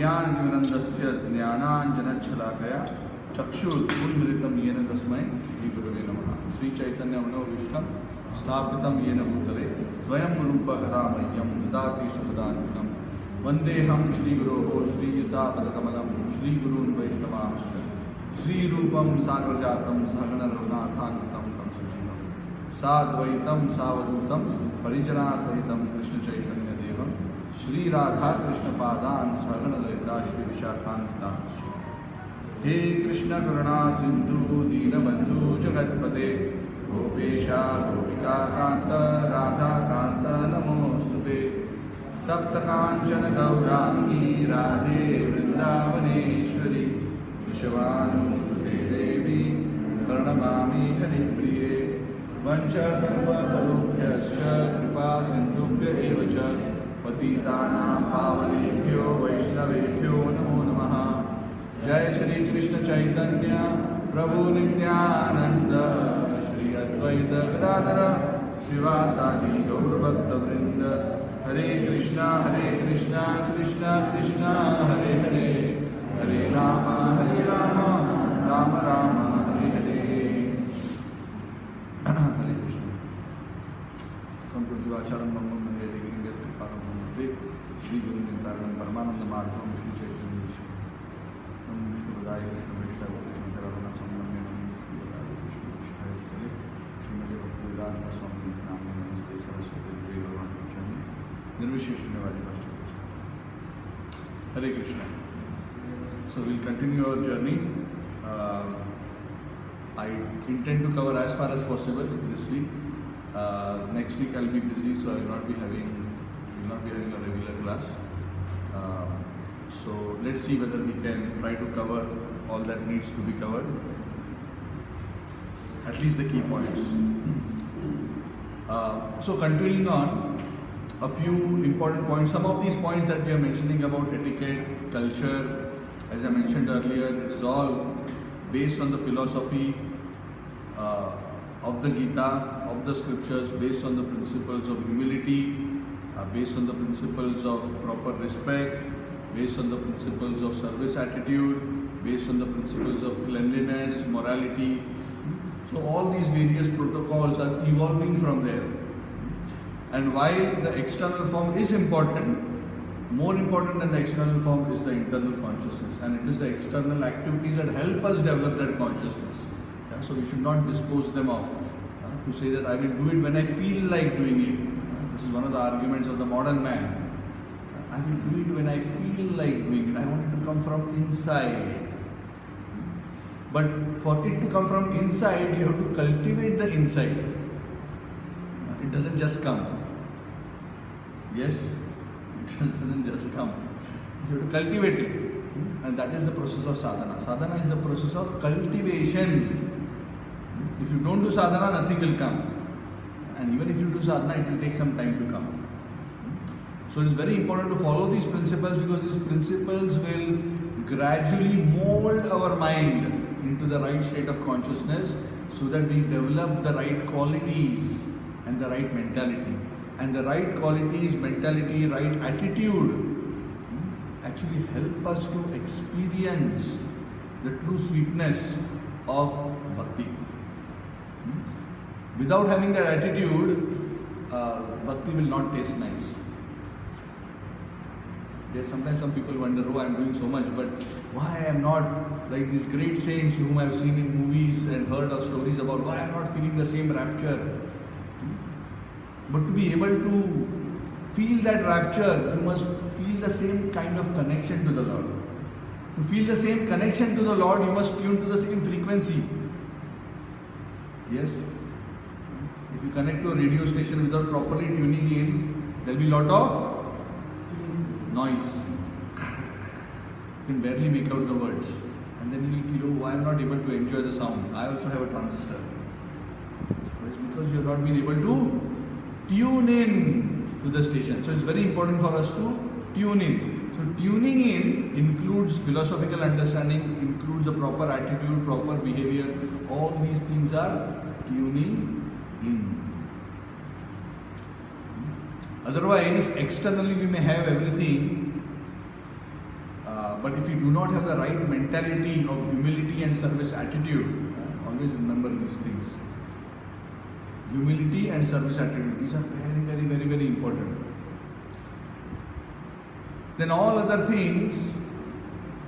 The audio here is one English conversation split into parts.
ज्ञानज्ञानन्दस्य ज्ञानाञ्जनच्छलाकया चक्षुरुन्मिलितं येन तस्मै श्रीगुरवे नमः। श्रीचैतन्यमनोभीष्टं स्थापितं येन भूतले स्वयं रूपकदा मह्यं ददाति सुखदान्वितं वन्देऽहं श्रीगुरोः श्रीयुतापदकमलं श्रीगुरून् वैष्णवांश्च श्रीरूपं साग्रजातं सहगणरघुनाथान्वितं तं सुजीवं साद्वैतं सावधूतं परिजनासहितं कृष्णचैतन्यदेवं श्रीराधाकृष्णपादान् सहगणललिता श्रीविशाखान्वितांश्च। हे कृष्ण करुणा सिंधु दीनबंधु जगत्पते गोपेशा गोपिका कांत राधा कांत नमोस्तुते। तप्त कांचन गौरांगी राधे वृंदावनेश्वरी विश्वानुसुते देवी प्रणमामि हरिप्रिये। वंशकल्पतरुभ्यश्च कृपा सिन्धुभ्य एव च पतितानां पावनेभ्यो वैष्णवेभ्यो नमो नमः। जय श्री कृष्ण चैतन्य प्रभु नित्यानंद श्री अद्वैत गदाधर शिवासादि गौरभक्तवृंद। हरे कृष्णा कृष्ण कृष्ण हरे हरे हरे राम राम राम हरे हरे। हरे कृष्ण। संपूर्णवाचारं मम मंगे देवी पारम श्री गुरु नित्यानंद परमानंद माधवम Shri Chaitanya विष्णुदाय Krishna Vishnu Nirvisheshunyavadi Vaishnava. Hare Krishna. So we'll continue our journey. I intend to cover as far as possible this week. Next week I'll be busy, so I will not be having a regular class. So let's see whether we can try to cover all that needs to be covered. At least the key points. So continuing on, a few important points. Some of these points that we are mentioning about etiquette, culture, as I mentioned earlier, it is all based on the philosophy of the Gita, of the scriptures, based on the principles of humility, based on the principles of proper respect, based on the principles of service attitude, based on the principles of cleanliness, morality. So all these various protocols are evolving from there. And while the external form is important, more important than the external form is the internal consciousness, and it is the external activities that help us develop that consciousness. Yeah? So we should not dispose them off to say that I will do it when I feel like doing it. This is one of the arguments of the modern man. I will do it when I feel like doing it. I want it to come from inside. But for it to come from inside, you have to cultivate the inside. It doesn't just come. Yes? It doesn't just come. You have to cultivate it. And that is the process of sadhana. Sadhana is the process of cultivation. If you don't do sadhana, nothing will come. And even if you do sadhana, it will take some time to come. So it is very important to follow these principles, because these principles will gradually mold our mind into the right state of consciousness, so that we develop the right qualities and the right mentality. And the right qualities, mentality, right attitude actually help us to experience the true sweetness of bhakti. Without having that attitude, bhakti will not taste nice. Yes, sometimes some people wonder, oh, I am doing so much, but why I am not like these great saints whom I have seen in movies and heard of stories about, why I am not feeling the same rapture. But to be able to feel that rapture, you must feel the same kind of connection to the Lord. To feel the same connection to the Lord, you must tune to the same frequency. Yes? If you connect to a radio station without properly tuning in, there will be a lot of noise. You can barely make out the words. And then you will feel, oh, I am not able to enjoy the sound. I also have a transistor. So it's because you have not been able to tune in to the station. So it's very important for us to tune in. So tuning in includes philosophical understanding, includes a proper attitude, proper behavior. All these things are tuning in. Otherwise, externally we may have everything, but if you do not have the right mentality of humility and service attitude, always remember these things. Humility and service attitude, these are very important. Then all other things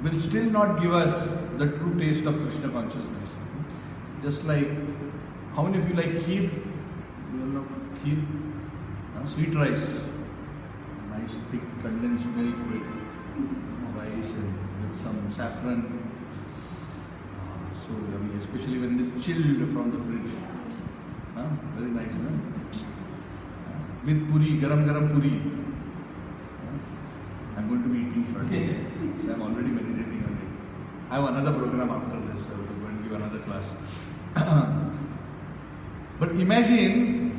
will still not give us the true taste of Krishna consciousness. Just like, how many of you like kheer? You all know kheer? Sweet rice. Nice thick condensed milk with rice and with some saffron. So yummy, especially when it is chilled from the fridge. Very nice, no? With puri, garam puri. I'm going to be eating shortly. So I'm already meditating on it. I have another program after this, so I'm going to give another class. But imagine,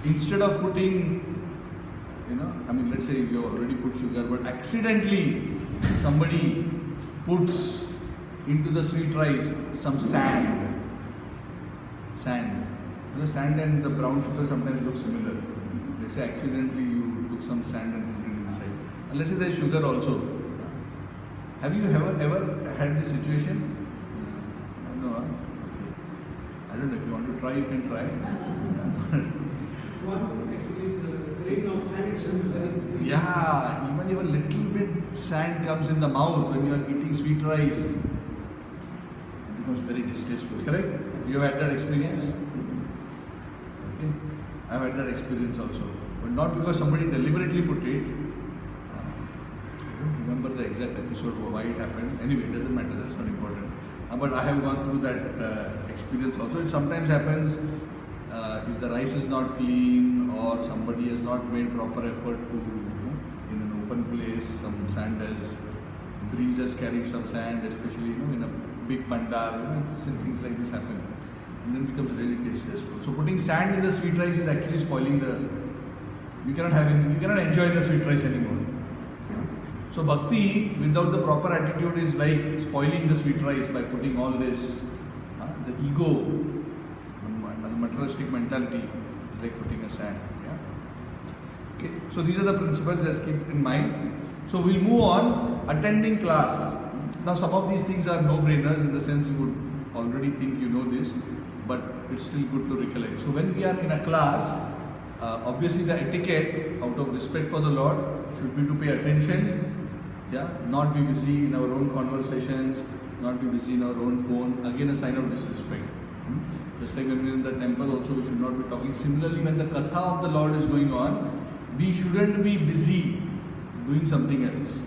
instead of putting, let's say you already put sugar, but accidentally somebody puts into the sweet rice some sand. The sand and the brown sugar sometimes look similar. Let's say accidentally you took some sand and put it inside. And let's say there's sugar also. Have you ever had this situation? No? Okay. I don't know, if you want to try, you can try. Actually, the grain of sand itself is very big. Yeah, even if a little bit sand comes in the mouth when you are eating sweet rice, it becomes very distasteful. Correct? You have had that experience? Okay. I have had that experience also. but not because somebody deliberately put it. I don't remember the exact episode why it happened. Anyway, it doesn't matter, that's not important. But I have gone through that experience also. It sometimes happens if the rice is not clean or somebody has not made proper effort to, in an open place, some sand has, breeze has carried some sand, especially in a big pandal, things like this happen. And then it becomes really distasteful. So putting sand in the sweet rice is actually spoiling we cannot enjoy the sweet rice anymore. So bhakti without the proper attitude is like spoiling the sweet rice by putting all this, the ego, the materialistic mentality is like putting a sand. Yeah? Okay. So these are the principles, let's keep in mind. So we'll move on, attending class. Now some of these things are no-brainers in the sense you would already think you know this, but it's still good to recollect. So when we are in a class, obviously the etiquette out of respect for the Lord should be to pay attention. Yeah, not be busy in our own conversations, not be busy in our own phone. Again, a sign of disrespect. Just like when we're in the temple also, we should not be talking. Similarly, when the katha of the Lord is going on, we shouldn't be busy doing something else.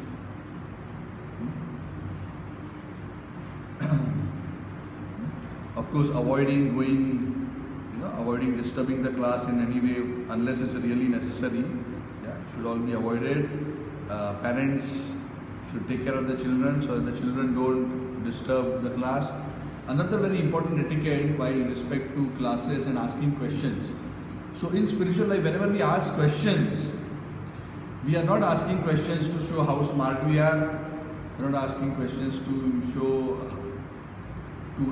Of course, avoiding disturbing the class in any way unless it's really necessary. Yeah, should all be avoided. Parents should take care of the children so that the children don't disturb the class. Another very important etiquette while respect to classes and asking questions. So in spiritual life, whenever we ask questions, we are not asking questions to show how smart we are. We're not asking questions to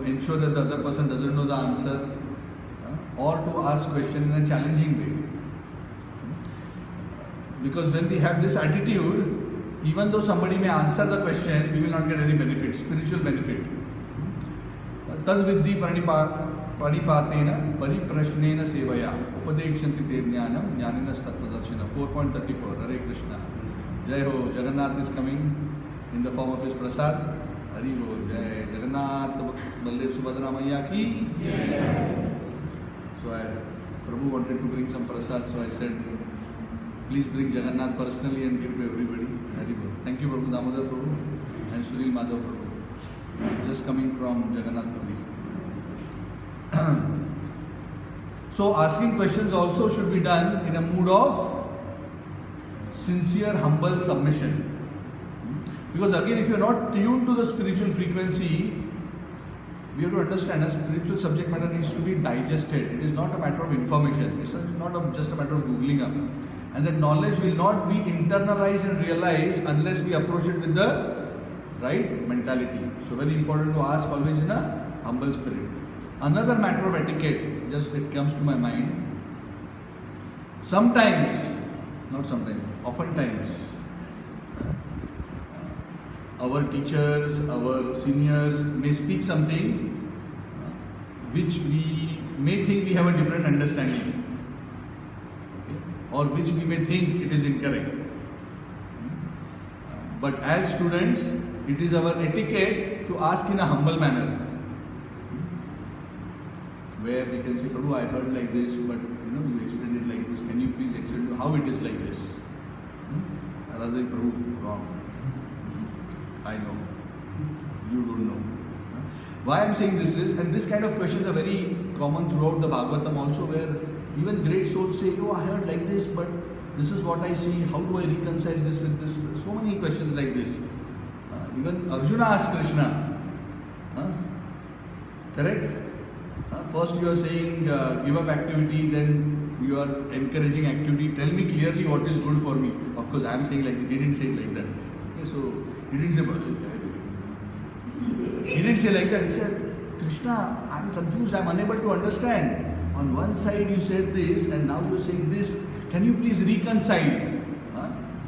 ensure that the other person doesn't know the answer, or to ask questions in a challenging way. Because when we have this attitude, even though somebody may answer the question, we will not get any benefit, spiritual benefit. Tad viddhi paripatena pariprashnena sevaya upadekshanti te jnanam jnaninas tattvadarshina. 4.34. Hare Krishna. Jai Ho. Jagannath is coming in the form of his prasad. Hari Ho. Jai Jagannath Baldev Subhadra Maiya ki Jai. So Prabhu wanted to bring some prasad, so I said, please bring Jagannath personally and give to everybody. Hari Ho. Thank you, Prabhu Damodar Prabhu and Suril Madhav Prabhu. Just coming from Jagannath Puri. So asking questions also should be done in a mood of sincere, humble submission. Because again, if you are not tuned to the spiritual frequency, we have to understand a spiritual subject matter needs to be digested. It is not a matter of information. It's not just a matter of googling up. And that knowledge will not be internalized and realized unless we approach it with the right mentality. So very important to ask always in a humble spirit. Another matter of etiquette, just it comes to my mind. Oftentimes, our teachers, our seniors may speak something which we may think we have a different understanding, or which we may think it is incorrect. But as students, it is our etiquette to ask in a humble manner, where we can say, Prabhu, I heard like this, but you explained it like this. Can you please explain how it is like this? Rather than Prabhu, wrong. I know. You don't know. Why I am saying this is, and this kind of questions are very common throughout the Bhagavatam also, where even great souls say, I heard like this, but this is what I see. How do I reconcile this with this? So many questions like this. Even Arjuna asked Krishna. Correct? First you are saying give up activity, then you are encouraging activity. Tell me clearly what is good for me. Of course, I am saying like this. He didn't say it like that. Okay, so he didn't say like that. He said, Krishna, I am confused. I am unable to understand. On one side you said this, and now you are saying this. Can you please reconcile?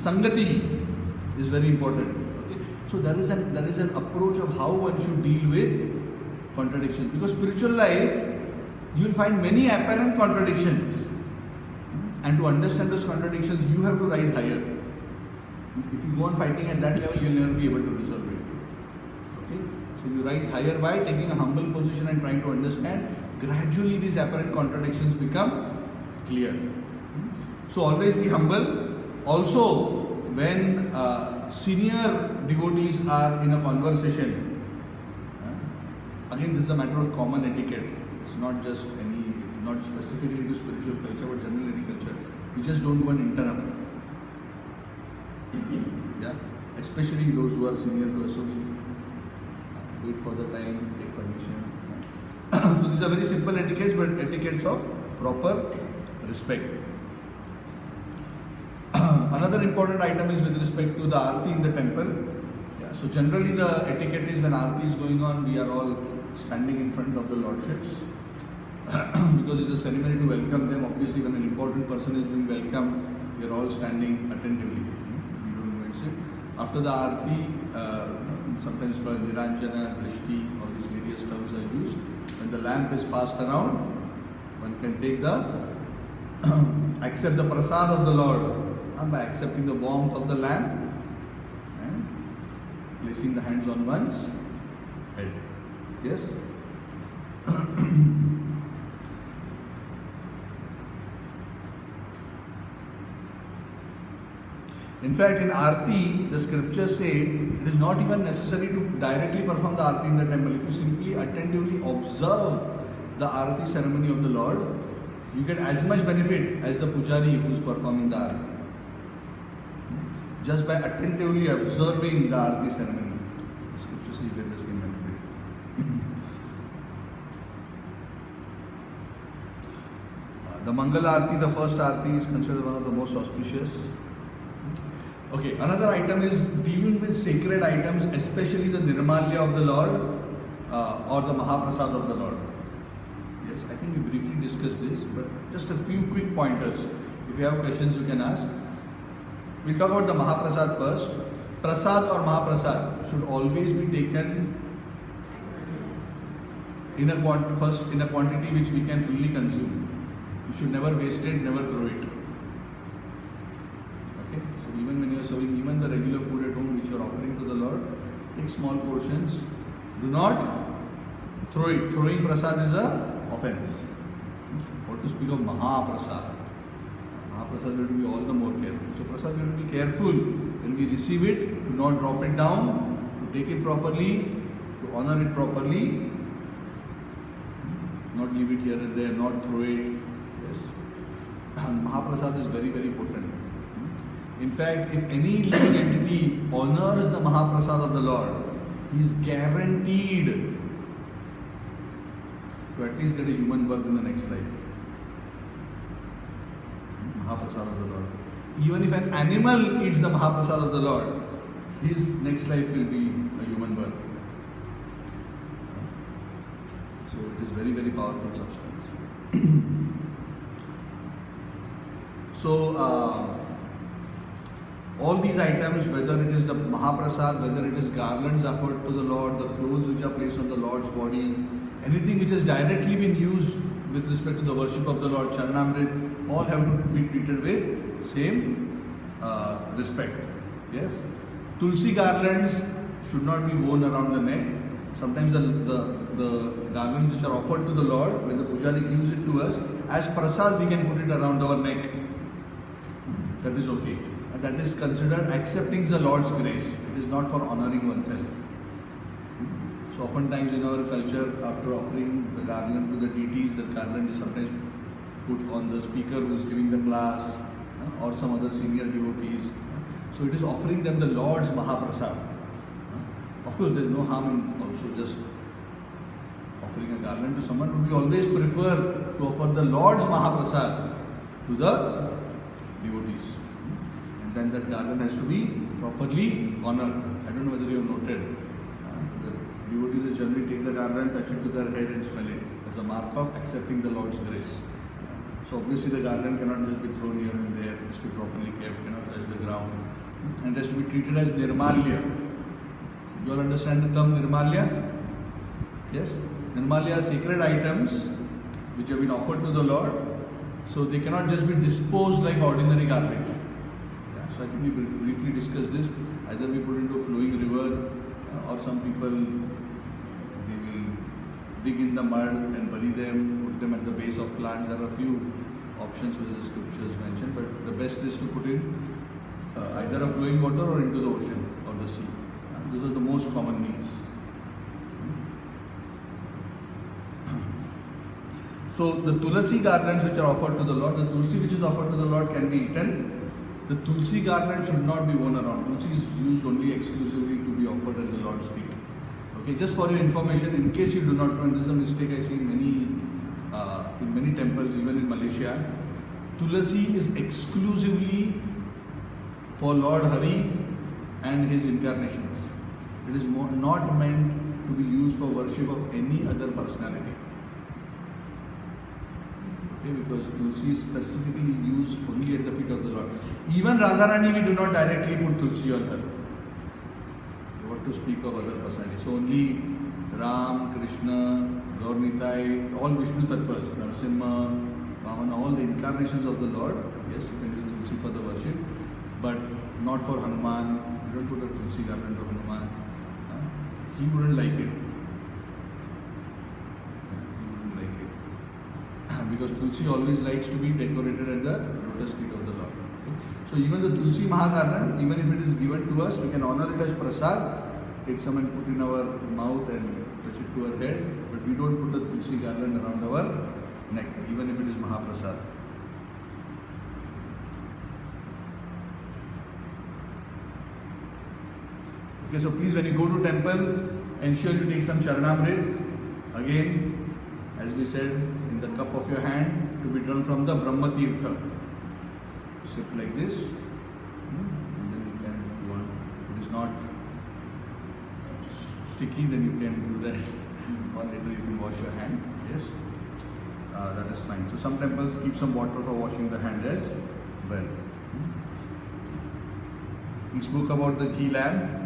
Sangati is very important. Okay? So there is an approach of how one should deal with contradictions. Because spiritual life, you will find many apparent contradictions. And to understand those contradictions, you have to rise higher. If you go on fighting at that level, you will never be able to resolve it. Okay? So you rise higher by taking a humble position and trying to understand. Gradually these apparent contradictions become clear. So always be humble. Also, when senior devotees are in a conversation, again this is a matter of common etiquette. It's not just not specifically to spiritual culture, but general culture. We just don't go and interrupt. Yeah, especially those who are senior to us. So we wait for the time, take permission. So these are very simple etiquettes, but etiquettes of proper respect. Another important item is with respect to the arti in the temple. Yeah, so generally the etiquette is when arti is going on, we are all standing in front of the lordships because it's a ceremony to welcome them. Obviously, when an important person is being welcomed, we are all standing attentively. We don't go and sit. After the arti, sometimes called niranjana, drishti, all these various terms are used. When the lamp is passed around, one can take accept the prasad of the Lord by accepting the warmth of the lamp and placing the hands on one's head. Yes? In fact, in Aarti, the scriptures say it is not even necessary to directly perform the Aarti in the temple. If you simply attentively observe the Aarti ceremony of the Lord, you get as much benefit as the pujari who is performing the Aarti. Just by attentively observing the Aarti ceremony, the scriptures say you get the same benefit. The Mangala Aarti, the first Aarti, is considered one of the most auspicious. Okay, another item is dealing with sacred items, especially the Nirmalya of the Lord or the Mahaprasad of the Lord. Yes, I think we briefly discussed this, but just a few quick pointers. If you have questions, you can ask. We'll talk about the Mahaprasad first. Prasad or Mahaprasad should always be taken in a quantity which we can fully consume. You should never waste it, never throw it. Even when you are serving even the regular food at home which you are offering to the Lord, take small portions. Do not throw it. Throwing prasad is an offense. What to speak of Mahaprasad? Mahaprasad will be all the more careful. So prasad will be careful when we receive it, to not drop it down, to take it properly, to honor it properly, not leave it here and there, not throw it. Yes. Mahaprasad is very, very potent. In fact, if any living entity honors the Mahaprasad of the Lord, he is guaranteed to at least get a human birth in the next life. Mahaprasad of the Lord. Even if an animal eats the Mahaprasad of the Lord, his next life will be a human birth. So it is very, very powerful substance. So, all these items, whether it is the Mahaprasad, whether it is garlands offered to the Lord, the clothes which are placed on the Lord's body, anything which has directly been used with respect to the worship of the Lord, Charanamrit, all have to be treated with same respect. Yes? Tulsi garlands should not be worn around the neck. Sometimes the garlands which are offered to the Lord, when the pujari gives it to us, as prasad we can put it around our neck. That is okay. That is considered accepting the Lord's grace. It is not for honoring oneself. So oftentimes in our culture, after offering the garland to the deities, the garland is sometimes put on the speaker who is giving the class or some other senior devotees. So it is offering them the Lord's Mahaprasad. Of course, there is no harm in also just offering a garland to someone, but we always prefer to offer the Lord's Mahaprasad to the devotees. Then that garland has to be properly honored. I don't know whether you have noted. The devotees generally take the garland, touch it to their head and smell it as a mark of accepting the Lord's grace. So obviously the garland cannot just be thrown here and there. It has to be properly kept, cannot touch the ground. And it has to be treated as Nirmalya. You all understand the term Nirmalya? Yes? Nirmalya are sacred items which have been offered to the Lord. So they cannot just be disposed like ordinary garbage. So I think we briefly discussed this. Either we put into a flowing river or some people, they will dig in the mud and bury them, put them at the base of plants. There are a few options which the scriptures mention, but the best is to put in either a flowing water or into the ocean or the sea. Those are the most common means. So the tulsi garlands which are offered to the Lord, the tulsi which is offered to the Lord can be eaten. The tulsi garland should not be worn around. Tulsi is used only exclusively to be offered at the Lord's feet. Okay, just for your information, in case you do not know, and this is a mistake I see in many temples, even in Malaysia, tulsi is exclusively for Lord Hari and his incarnations. It is not meant to be used for worship of any other personality. Because tulsi is specifically used only at the feet of the Lord. Even Radharani, we do not directly put tulsi on her. What to speak of other personalities? So only Ram, Krishna, Gaurnitai, all Vishnu Tattvas, Narasimha, Vamana, all the incarnations of the Lord. Yes, you can use tulsi for the worship, but not for Hanuman. You don't put a tulsi garland to Hanuman. He wouldn't like it. Because tulsi always likes to be decorated at the lotus feet of the Lord. Okay? So even the tulsi mahagarland, even if it is given to us, we can honor it as prasad, take some and put in our mouth and touch it to our head, but we don't put the tulsi garland around our neck, even if it is mahaprasad. Okay, so please, when you go to temple, ensure you take some Charanamrit. Again, as we said, in the cup of your hand, to be drawn from the Brahma Tirtha. Sip like this, and then you can, if you want, if it is not sticky, then you can do that, or later you can wash your hand. Yes, that is fine. So some temples keep some water for washing the hand as well. We spoke about the ghee lamp.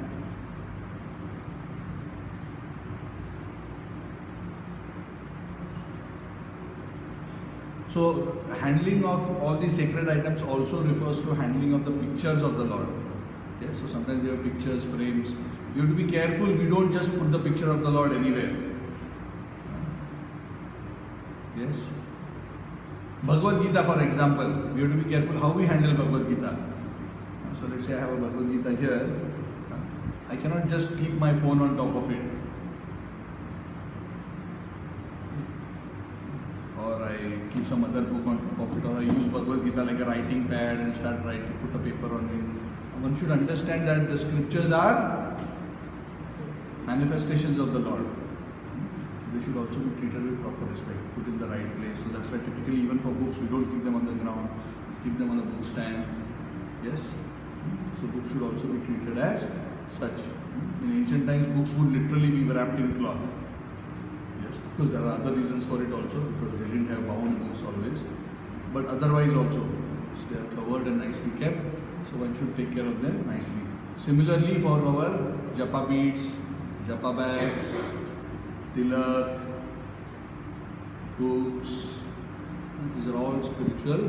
So handling of all these sacred items also refers to handling of the pictures of the Lord. Yes, so sometimes you have pictures, frames. You have to be careful, we don't just put the picture of the Lord anywhere. Yes. Bhagavad Gita, for example, we have to be careful how we handle Bhagavad Gita. So let's say I have a Bhagavad Gita here. I cannot just keep my phone on top of it. Or I keep some other book on top of it, or I use Bhagavad Gita like a writing pad and start writing, put a paper on it. One should understand that the scriptures are manifestations of the Lord. They should also be treated with proper respect, put in the right place. So that's why typically even for books, we don't keep them on the ground, we keep them on a book stand. Yes? So books should also be treated as such. In ancient times, books would literally be wrapped in cloth. Of course, there are other reasons for it also, because they didn't have bound books always. But otherwise also, so they are covered and nicely kept. So one should take care of them nicely. Similarly, for our japa beads, japa bags, tilak, books, these are all spiritual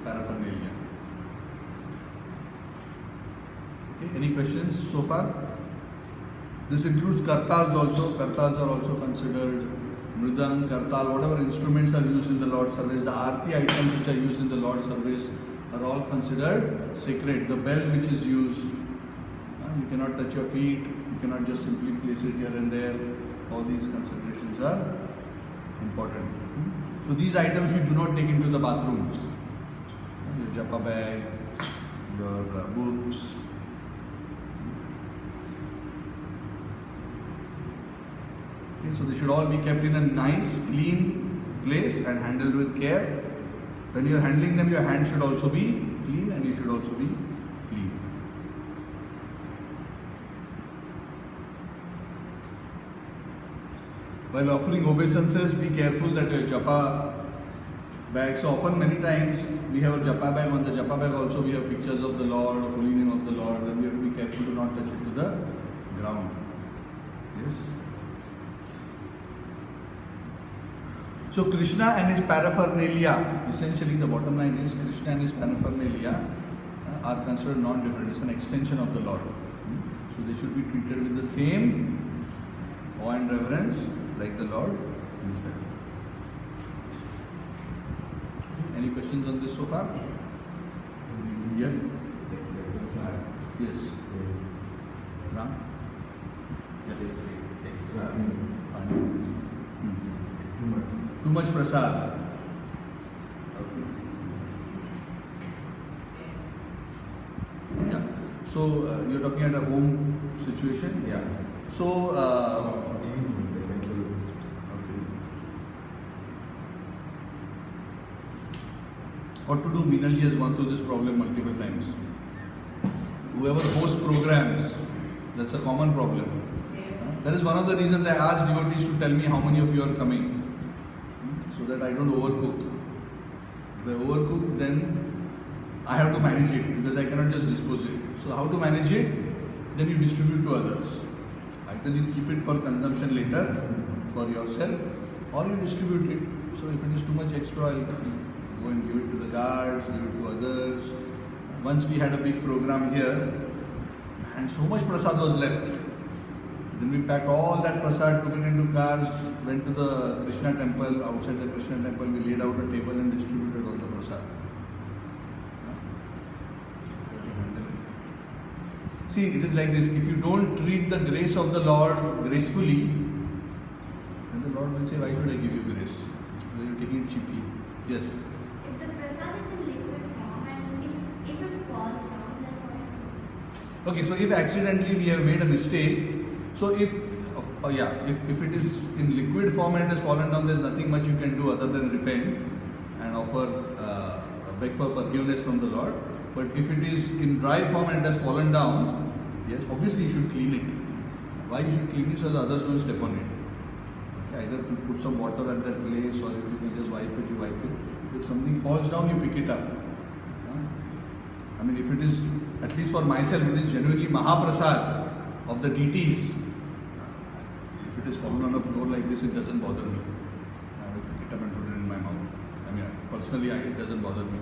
paraphernalia. Okay, any questions so far? This includes kartals also. Kartals are also considered mridang, kartal, whatever instruments are used in the Lord's service. The arti items which are used in the Lord's service are all considered sacred. The bell which is used, you cannot touch your feet, you cannot just simply place it here and there. All these considerations are important. So these items you do not take into the bathroom. Your japa bag, your books. Okay, so they should all be kept in a nice, clean place and handled with care. When you are handling them, your hand should also be clean and you should also be clean. While offering obeisances, be careful that your japa bag. So often, many times, we have a japa bag. On the japa bag also we have pictures of the Lord, holy name of the Lord. Then we have to be careful to not touch it to the ground. Yes. So Krishna and his paraphernalia, essentially the bottom line is Krishna and his paraphernalia are considered non-different. It's an extension of the Lord. So they should be treated with the same awe and reverence like the Lord himself. Any questions on this so far? Yeah. Yes. Ram? Extra. Too much prasad. Yeah. So you're talking at a home situation? Yeah. So what to do? Meenal ji has gone through this problem multiple times. Whoever hosts programs, that's a common problem. That is one of the reasons I asked devotees to tell me how many of you are coming, so that I don't overcook. If I overcook, then I have to manage it because I cannot just dispose it. So how to manage it? Then you distribute to others. Either you keep it for consumption later for yourself, or you distribute it. So if it is too much extra, I'll go and give it to the guards, give it to others. Once we had a big program here, and so much prasad was left. Then we packed all that prasad, took it into cars, went to the Krishna temple. Outside the Krishna temple, we laid out a table and distributed all the prasad. See, it is like this. If you don't treat the grace of the Lord gracefully, then the Lord will say, why should I give you grace? Because you're taking it cheaply. Yes? If the prasad is in liquid form and if it falls down, then what? Okay, so if accidentally we have made a mistake, so if it is in liquid form and it has fallen down, there is nothing much you can do other than repent and offer, beg for forgiveness from the Lord. But if it is in dry form and it has fallen down, yes, obviously you should clean it. Why you should clean it? So the others don't step on it. Okay, either to put some water at that place, or if you can just wipe it, you wipe it. If something falls down, you pick it up. I mean, if it is, at least for myself, it is genuinely Mahaprasad of the deities. If it is fallen on the floor like this, it doesn't bother me. I will pick it up and put it in my mouth. I mean, personally, it doesn't bother me.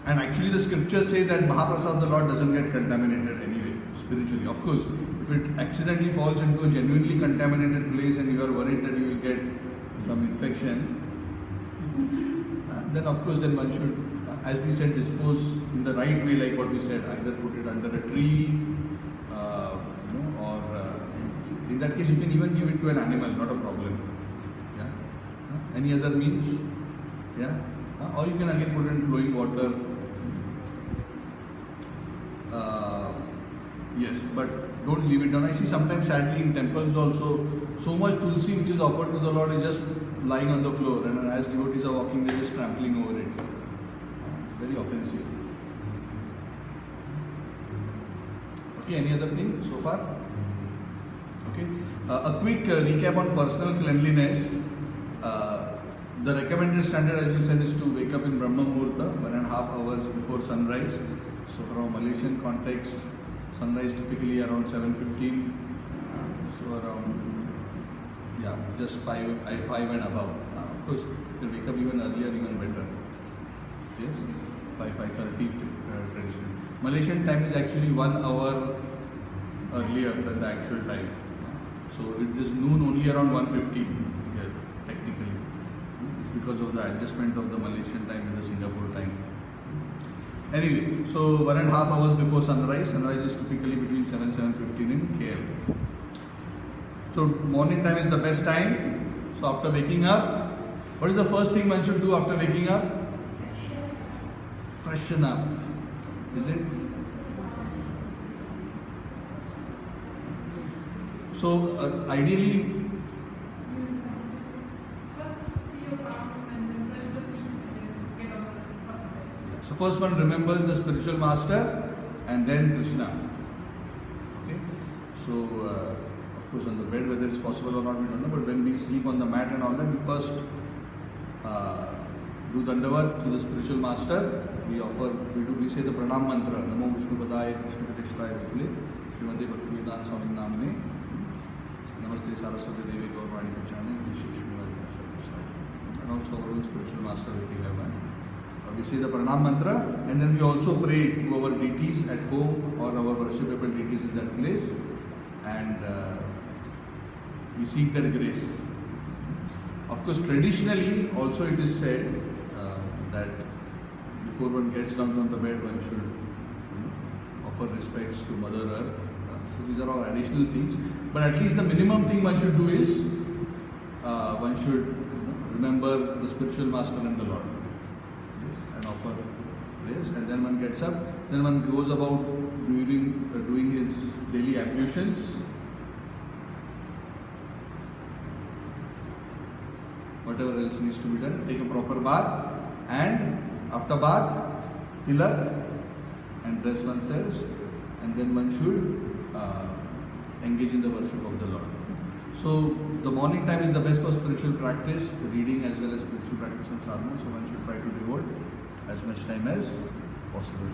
And actually the scriptures say that Mahaprasad of the Lord doesn't get contaminated anyway, spiritually. Of course, if it accidentally falls into a genuinely contaminated place and you are worried that you will get some infection, then of course then one should, as we said, dispose in the right way, like what we said, either put it under a tree, or in that case you can even give it to an animal, not a problem. Yeah. Any other means? Yeah. Or you can again put it in flowing water. Yes, but don't leave it down. I see sometimes sadly in temples also, so much tulsi which is offered to the Lord is just lying on the floor, and as devotees are walking, they are just trampling over it. Very offensive. Okay, any other thing so far? Okay. A quick recap on personal cleanliness. The recommended standard, as we said, is to wake up in Brahma Muhurta, 1.5 hours before sunrise. So from a Malaysian context, sunrise typically around 7:15. So around, just 5 and above. Of course, you can wake up even earlier, even better. Yes, 5:30 traditionally. Malaysian time is actually 1 hour earlier than the actual time. So it is noon only around 1:15 here, technically. It's because of the adjustment of the Malaysian time and the Singapore time. Anyway, so 1.5 hours before sunrise. Sunrise is typically between 7 and 7:15 in KL. So morning time is the best time. So after waking up, what is the first thing one should do after waking up? Freshen up. Is it? So ideally, so first one remembers the spiritual master and then Krishna. Okay. So of course on the bed, whether it's possible or not, we don't know. But when we sleep on the mat and all that, we first do dandavat to the spiritual master. We say the pranam mantra. Namo Vishnu Padaya Krishna Kateshlaya Vikule Srimati Bhaktivedanta Swami Namane Namaste Saraswati Devi Gaurvani Pachane and also our own spiritual master if we have one. We say the pranam mantra, and then we also pray to our deities at home or our worshipable deities in that place, and we seek their grace. Of course, traditionally also it is said, that before one gets down from the bed, one should offer respects to Mother Earth. So these are all additional things. But at least the minimum thing one should do is one should remember the spiritual master and the Lord. Yes, and offer prayers. And then one gets up. Then one goes about doing his daily ablutions. Whatever else needs to be done. Take a proper bath. And after bath, tilak and dress oneself. And then one should engage in the worship of the Lord. So the morning time is the best for spiritual practice, reading as well as spiritual practice and sadhana. So one should try to devote as much time as possible.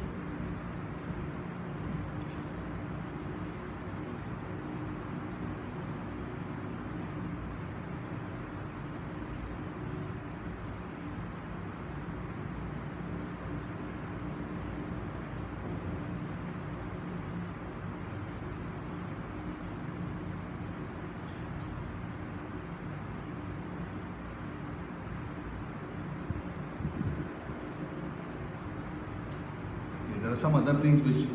There are some other things which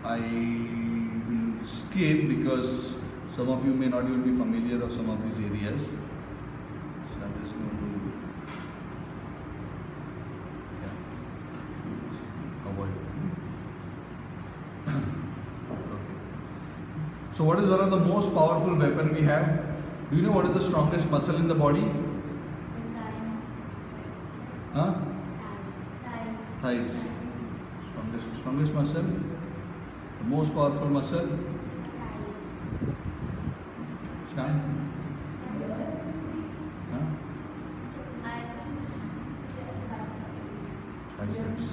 I will skip because some of you may not even be familiar of some of these areas. So I'm just going to avoid. Okay. So what is one of the most powerful weapon we have? Do you know what is the strongest muscle in the body? Huh? Thighs. Strongest muscle, the most powerful muscle. Shan? Huh? Biceps.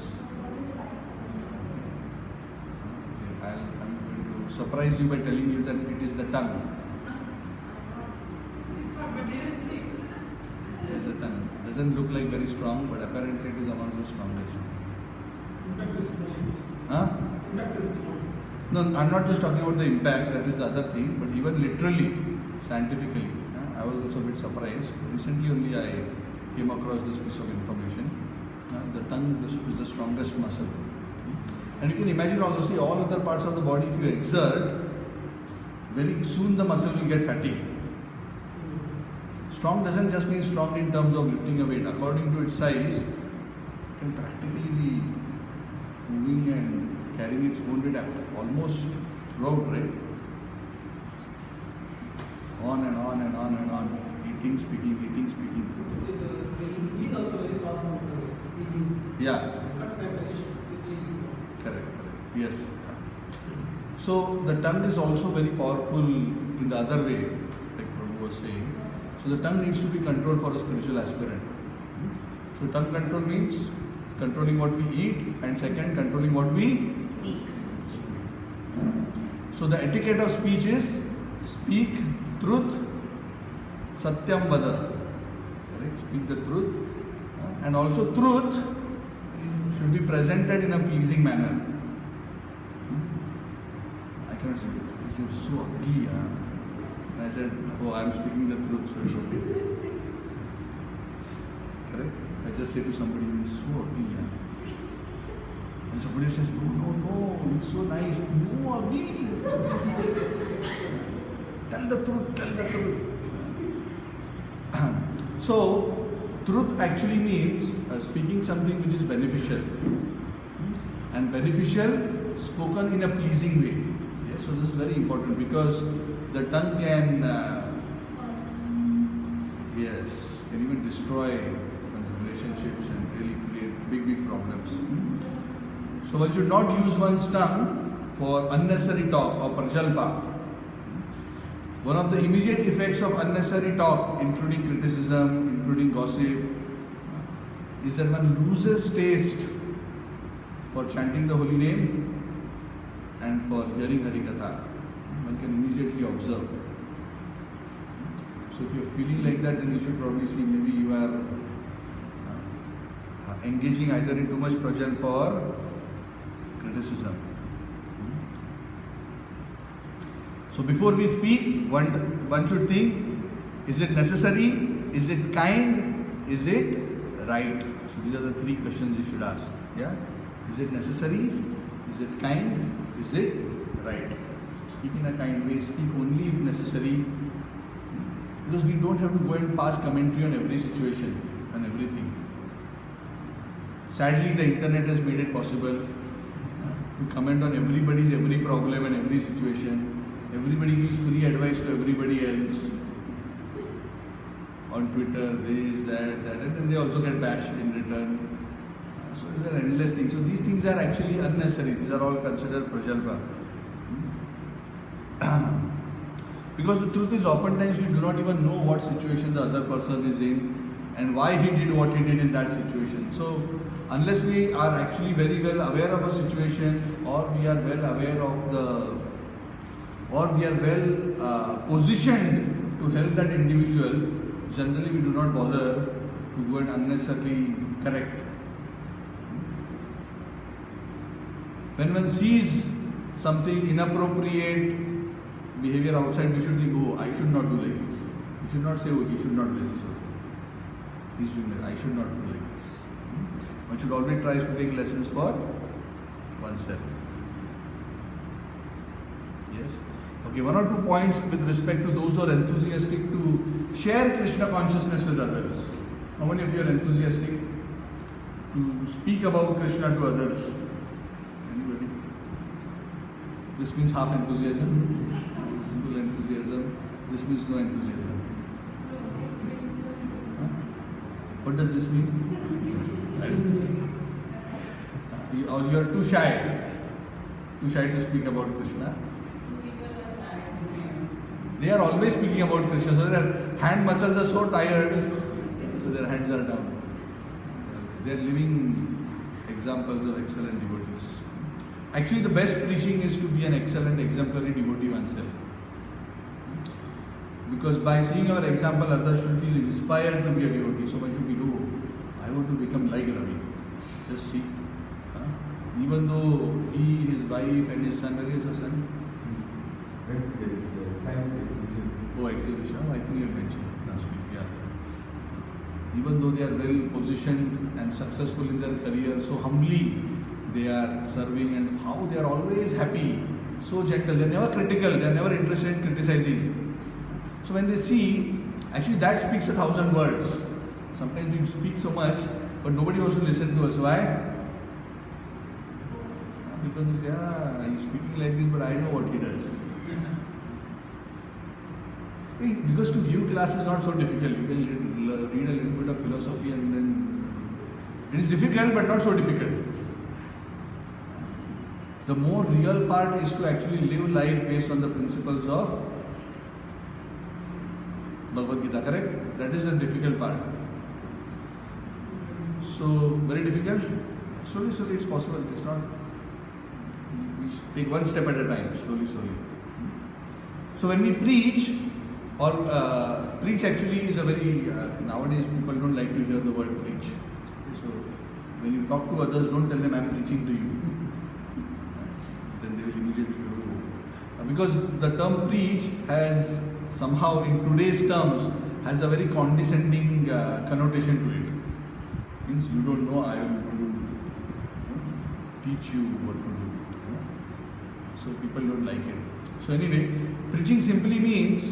Okay, I'm going to surprise you by telling you that it is the tongue. It is the tongue. Doesn't look like very strong, but apparently it is among the strongest. Huh? No, I'm not just talking about the impact, that is the other thing, but even literally, scientifically, I was also a bit surprised. Recently only I came across this piece of information. The tongue is the strongest muscle. And you can imagine also, see all other parts of the body, if you exert, very soon the muscle will get fatigued. Strong doesn't just mean strong in terms of lifting a weight. According to its size, it can practically be moving and carrying its own weight almost throughout, right? On and on and on and on. Eating, speaking. He is also very fast motor. Yeah. Correct. Yes. So the tongue is also very powerful in the other way, like Prabhu was saying. So the tongue needs to be controlled for a spiritual aspirant. So tongue control means controlling what we eat, and second, controlling what we speak. So the etiquette of speech is speak truth, satyam vada. Correct? Speak the truth, and also truth should be presented in a pleasing manner. I cannot say, you're so ugly. And I said, oh, I'm speaking the truth, so it's okay. Correct? If I just say to somebody, you're so ugly, and somebody says, no, it's so nice. No, ugly. Tell the truth. So, truth actually means speaking something which is beneficial. And beneficial spoken in a pleasing way. Yeah, so this is very important because the tongue can, can even destroy relationships and really create big problems. So one should not use one's tongue for unnecessary talk or prajalpa. One of the immediate effects of unnecessary talk, including criticism, including gossip, is that one loses taste for chanting the holy name and for hearing Harikatha. One can immediately observe. So if you're feeling like that, then you should probably see maybe you are engaging either in too much prajalpa or criticism. So before we speak, one should think, is it necessary? Is it kind? Is it right? So these are the three questions you should ask. Yeah? Is it necessary? Is it kind? Is it right? Speak in a kind way, speak only if necessary. Because we don't have to go and pass commentary on every situation and everything. Sadly, the internet has made it possible to comment on everybody's every problem and every situation. Everybody gives free advice to everybody else. On Twitter, this, that, and then they also get bashed in return. So these are endless things. So these things are actually unnecessary. These are all considered prajalpa. Because the truth is, oftentimes we do not even know what situation the other person is in and why he did what he did in that situation. So unless we are actually very well aware of a situation, or we are well aware of or we are well positioned to help that individual, generally we do not bother to go and unnecessarily correct. When one sees something inappropriate behavior outside, we should think, oh, I should not do like this. We should not say, oh, he should not do this. He's doing that. I should not do like this. One should always try to take lessons for oneself. Yes. Okay, one or two points with respect to those who are enthusiastic to share Krishna consciousness with others. How many of you are enthusiastic to speak about Krishna to others? Anybody? This means half enthusiasm. Simple enthusiasm. This means no enthusiasm. Huh? What does this mean? Or you are too shy to speak about Krishna. They are always speaking about Krishna, so their hand muscles are so tired, so their hands are down. They are living examples of excellent devotees. Actually, the best preaching is to be an excellent, exemplary devotee oneself. Because by seeing our example, others should feel inspired to be a devotee. So why should we do? I want to become like Ravi. Just see. Even though he, his wife and his son, where is the son? There is a science exhibition. Oh, exhibition. I think you mentioned last week. Yeah. Even though they are well positioned and successful in their career, so humbly they are serving, and how they are always happy, so gentle. They are never critical. They are never interested in criticizing. So when they see, actually that speaks 1,000 words. Sometimes we speak so much, but nobody wants to listen to us. Why? Because he's speaking like this, but I know what he does. Because to give class is not so difficult. You can read a little bit of philosophy and then it is difficult, but not so difficult. The more real part is to actually live life based on the principles of Bhagavad Gita, correct? That is the difficult part. So, very difficult? Slowly, it's possible. It's not. We take one step at a time, slowly. So, when we preach, or preach actually is a very, nowadays people don't like to hear the word preach. So, when you talk to others, don't tell them I'm preaching to you. Then they will immediately go. Because the term preach has somehow, in today's terms, has a very condescending connotation to it. Means you don't know, I will teach you what to do. So people don't like it. So anyway, preaching simply means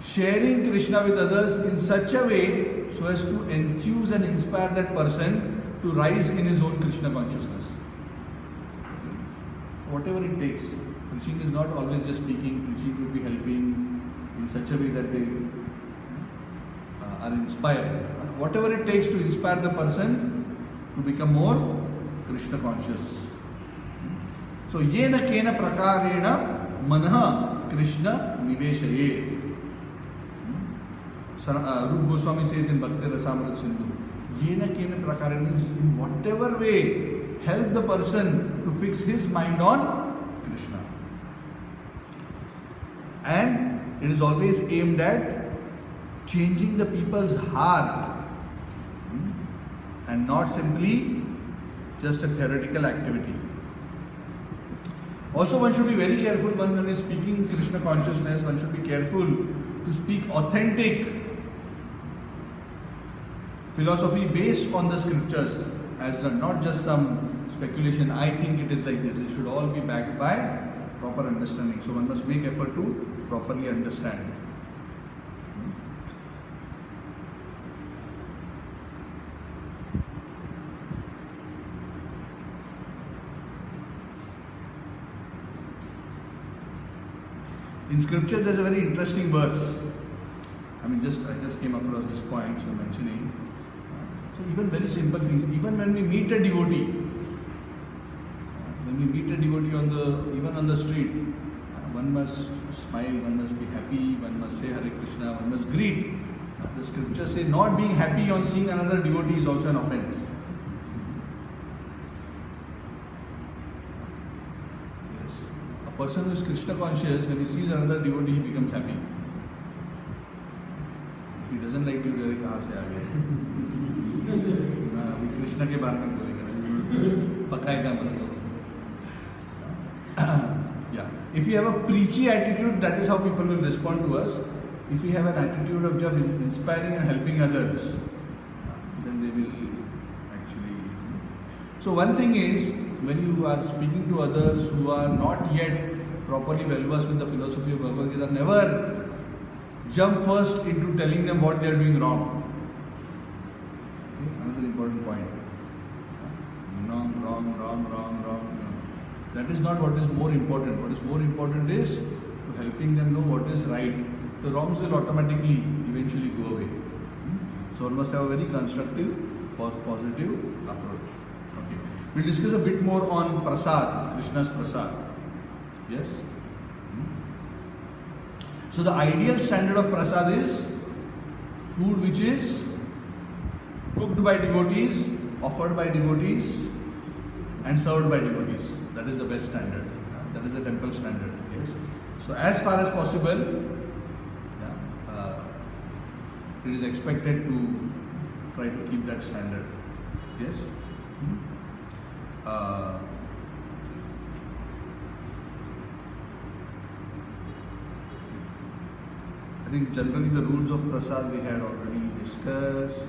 sharing Krishna with others in such a way so as to enthuse and inspire that person to rise in his own Krishna consciousness. Whatever it takes. Preaching is not always just speaking. Preaching could be helping in such a way that they are inspired. Whatever it takes to inspire the person to become more Krishna conscious. So, yena kena prakarena manah Krishna niveshayet. Rupa Goswami says in Bhakti Rasamrita Sindhu, yena kena prakarena means in whatever way help the person to fix his mind on Krishna. And it is always aimed at changing the people's heart and not simply just a theoretical activity. Also, one should be very careful when one is speaking Krishna consciousness. One should be careful to speak authentic philosophy based on the scriptures as well, not just some speculation. I think it is like this. It should all be backed by proper understanding. So one must make effort to properly understand. In scriptures, there's a very interesting verse. I just came across this point, so mentioning. So even very simple things. Even when we meet a devotee, even on the street, one must smile, one must be happy, one must say Hare Krishna, one must greet. The scriptures say not being happy on seeing another devotee is also an offense. Yes. A person who is Krishna conscious, when he sees another devotee, he becomes happy. If he doesn't like you, you're कहाँ से आ गए? अभी कृष्ण के बारे में बोलेंगे, पकाएगा मतलब. Yeah. If you have a preachy attitude, that is how people will respond to us. If you have an attitude of just inspiring and helping others, then they will actually. So one thing is, when you are speaking to others who are not yet properly well versed with the philosophy of Bhagavad Gita, never jump first into telling them what they are doing wrong. Okay? Another important point. Wrong. That is not what is more important. What is more important is to helping them know what is right. The wrongs will automatically eventually go away. So one must have a very constructive, positive approach. Okay. We'll discuss a bit more on prasad, Krishna's prasad. Yes. So the ideal standard of prasad is food which is cooked by devotees, offered by devotees, and served by devotees. That is the best standard. That is the temple standard. Yes. So as far as possible, it is expected to try to keep that standard. Yes. I think generally the rules of prasad we had already discussed.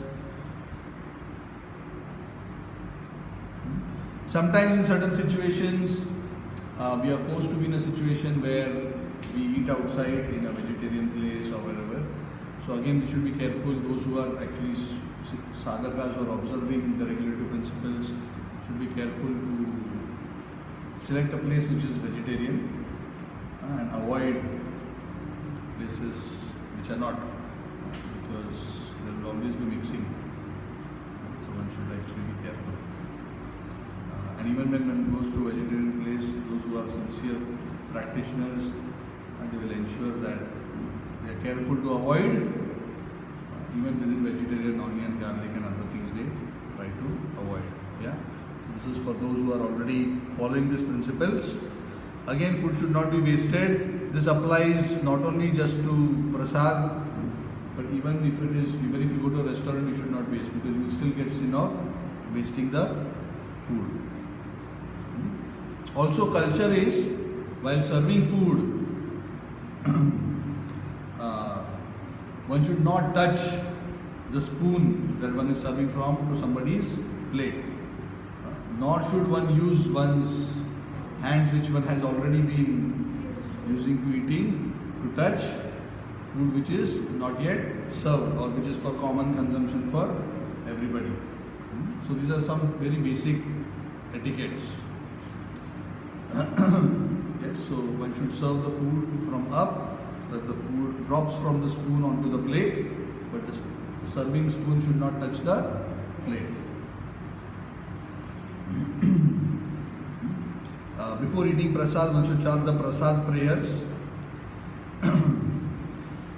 Sometimes in certain situations, we are forced to be in a situation where we eat outside in a vegetarian place or wherever. So again, we should be careful. Those who are actually sadhakas or observing the regulative principles should be careful to select a place which is vegetarian and avoid places which are not, because there will always be mixing. So one should actually be careful. And even when one goes to a vegetarian place, those who are sincere practitioners, they will ensure that they are careful to avoid, even within vegetarian, onion, garlic and other things they try to avoid. Yeah. So this is for those who are already following these principles. Again, food should not be wasted. This applies not only just to prasad, but even if you go to a restaurant, you should not waste, because you will still get sin of wasting the food. Also, culture is, while serving food, one should not touch the spoon that one is serving from to somebody's plate. Nor should one use one's hands, which one has already been using to eating, to touch food which is not yet served or which is for common consumption for everybody. So these are some very basic etiquettes. Yes, so one should serve the food from up, so that the food drops from the spoon onto the plate, but the serving spoon should not touch the plate. Before eating prasad, one should chant the prasad prayers.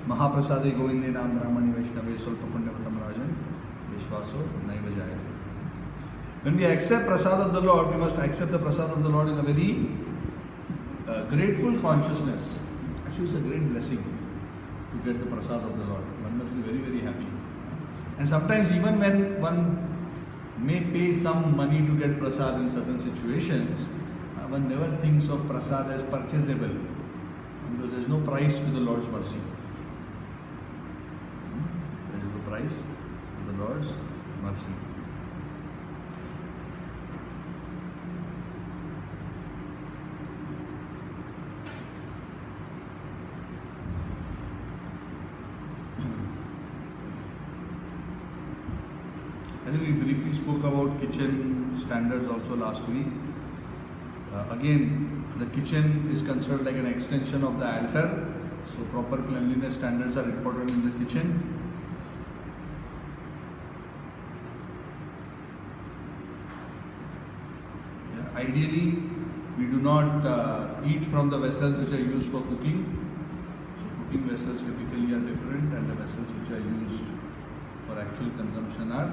Mahaprasade Govinde Nam Brahmani Vaishnava Salpa Punyavatam Rajan Vishwaso Naiva Jayate. When we accept prasad of the Lord, we must accept the prasad of the Lord in a very grateful consciousness. Actually, it's a great blessing to get the prasad of the Lord. One must be very, very happy. And sometimes even when one may pay some money to get prasad in certain situations, one never thinks of prasad as purchasable, because there is no price to the Lord's mercy. There is no price to the Lord's mercy. I think we briefly spoke about kitchen standards also last week. Again, the kitchen is considered like an extension of the altar, so proper cleanliness standards are important in the kitchen. Ideally, we do not eat from the vessels which are used for cooking. So cooking vessels typically are different, and the vessels which are used for actual consumption are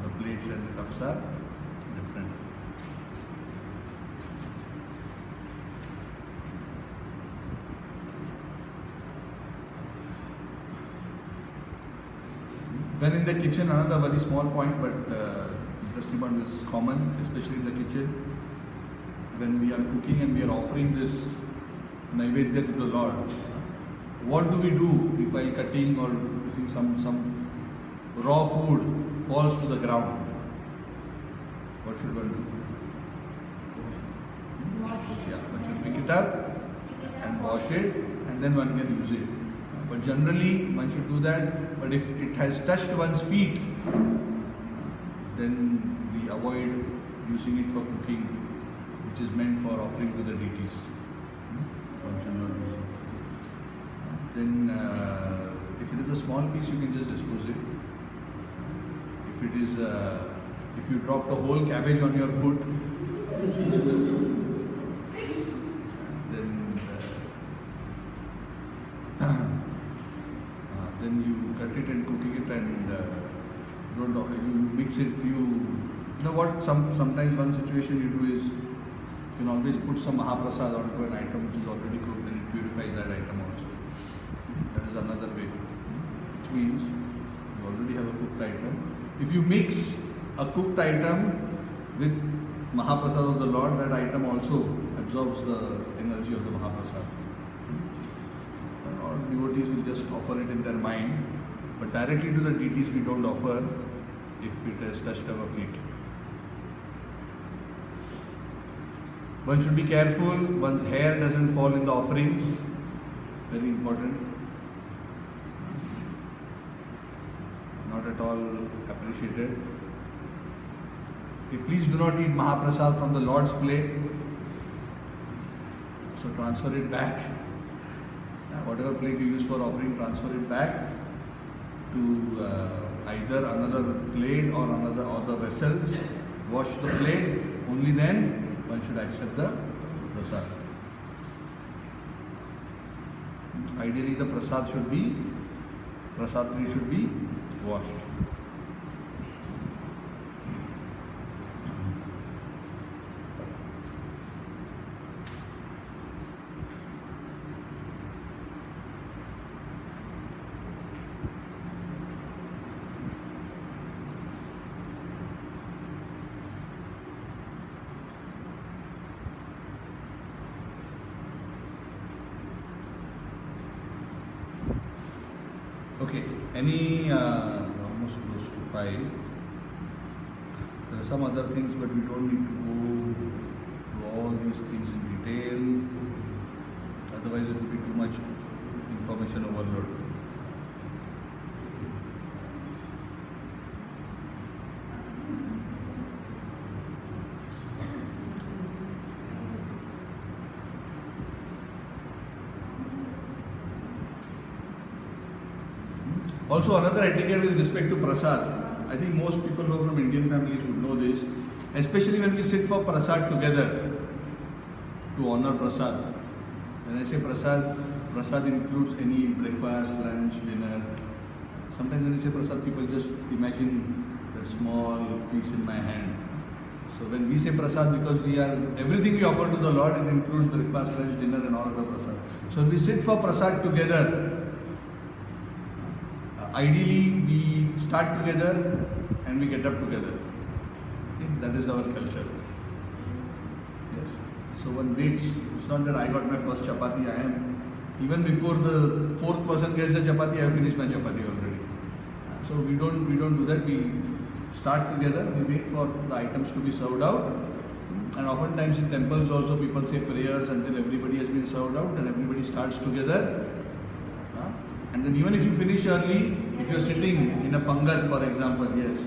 the plates and the cups are different. When in the kitchen, another very small point but interesting point is common, especially in the kitchen. When we are cooking and we are offering this Naivedya to the Lord, what do we do if while cutting or using some raw food falls to the ground? What should one do? Yeah, one should pick it up and wash it, and then one can use it. But generally one should do that, but if it has touched one's feet, then we avoid using it for cooking, which is meant for offering to the deities. One should not use it. Then if it is a small piece, you can just dispose it. If it is, if you dropped a whole cabbage on your foot, then you cut it and cooking it and you mix it. You know what? Sometimes one situation you do is you can always put some Mahaprasad onto an item which is already cooked, and it purifies that item also. That is another way. Which means you already have a cooked item. If you mix a cooked item with Mahaprasad of the Lord, that item also absorbs the energy of the Mahaprasad. Or devotees will just offer it in their mind, but directly to the deities we don't offer if it has touched our feet. One should be careful, one's hair doesn't fall in the offerings, very important. Not at all appreciated. Okay, please do not eat Mahaprasad from the Lord's plate. So transfer it back. Whatever plate you use for offering, transfer it back to either another plate or the vessels. Wash the plate, only then one should accept the prasad. Ideally, the prasad tree should be washed. Okay, almost close to 5. There are some other things, but we don't need to go to all these things in detail. Otherwise, it will be too much information overload. Also, another etiquette with respect to prasad. I think most people who are from Indian families would know this, especially when we sit for prasad together to honor prasad. When I say prasad, prasad includes any breakfast, lunch, dinner. Sometimes when I say prasad, people just imagine that small piece in my hand. So when we say prasad, because everything we offer to the Lord, it includes breakfast, lunch, dinner and all other prasad. So when we sit for prasad together, ideally, we start together and we get up together. Okay? That is our culture. Yes. So one waits. It's not that I got my first chapati. Even before the fourth person gets a chapati, I have finished my chapati already. So we don't do that. We start together, we wait for the items to be served out. And oftentimes in temples also people say prayers until everybody has been served out and everybody starts together. And then even if you finish early, if you're sitting in a pangal for example, yes,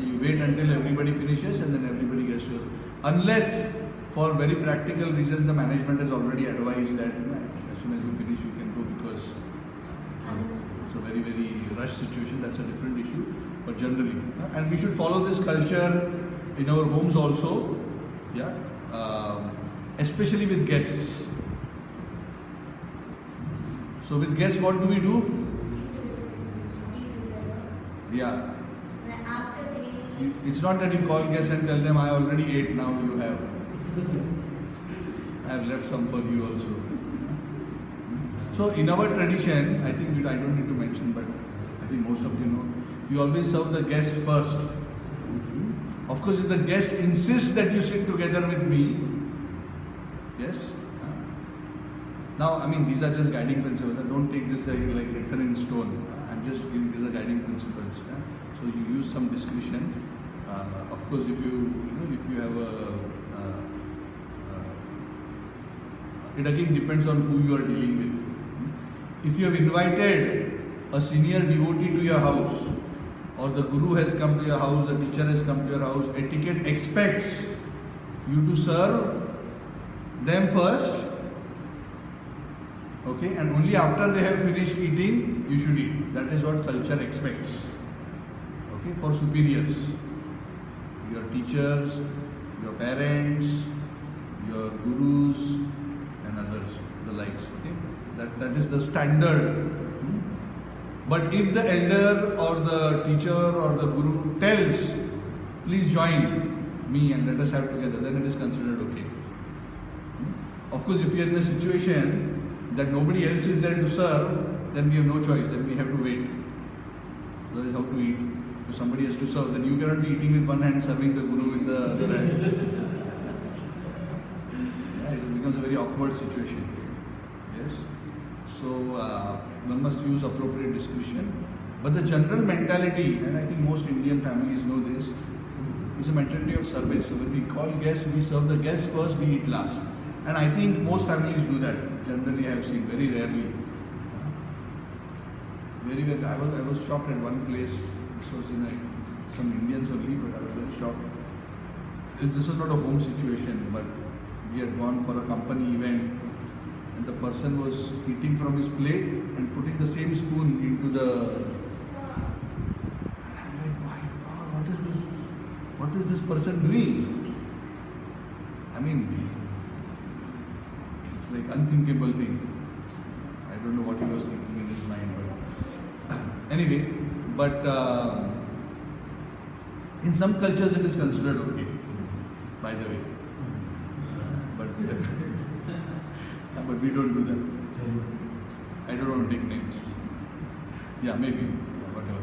you wait until everybody finishes and then everybody gets to. Unless for very practical reasons the management has already advised that as soon as you finish you can go because it's a very, very rushed situation, that's a different issue. But generally, and we should follow this culture in our homes also, especially with guests. So with guests, what do we do? Yeah. It's not that you call guests and tell them, I already ate, now you have. I have left some for you also. So in our tradition, I think I don't need to mention, but I think most of you know, you always serve the guest first. Of course, if the guest insists that you sit together with me, yes. Now, I mean, these are just guiding principles. Don't take this like written in stone. I'm just giving these are guiding principles. So you use some discretion. Of course, if you have it again depends on who you are dealing with. If you have invited a senior devotee to your house, or the guru has come to your house, the teacher has come to your house, etiquette expects you to serve them first. Okay, and only after they have finished eating, you should eat. That is what culture expects. Okay, for superiors, your teachers, your parents, your gurus, and others, the likes. Okay, that is the standard. But if the elder or the teacher or the guru tells, please join me and let us have together, then it is considered okay. Of course, if you are in a situation that nobody else is there to serve, then we have no choice, then we have to wait. That is how to eat. If somebody has to serve, then you cannot be eating with one hand, serving the guru with the other hand. It becomes a very awkward situation. Yes. So one must use appropriate discretion. But the general mentality, and I think most Indian families know this, is a mentality of service. So when we call guests, we serve the guests first, we eat last. And I think most families do that. Generally, I have seen, very rarely. Very, very. I was shocked at one place. This was in some Indians only, but I was very shocked. This was not a home situation, but we had gone for a company event, and the person was eating from his plate and putting the same spoon into the. I'm like, my God, what is this? What is this person doing? I mean, it's like unthinkable thing. I don't know what he was thinking in his mind, but anyway. But in some cultures it is considered okay, by the way. But we don't do that. I don't want to take names. Yeah, maybe, whatever.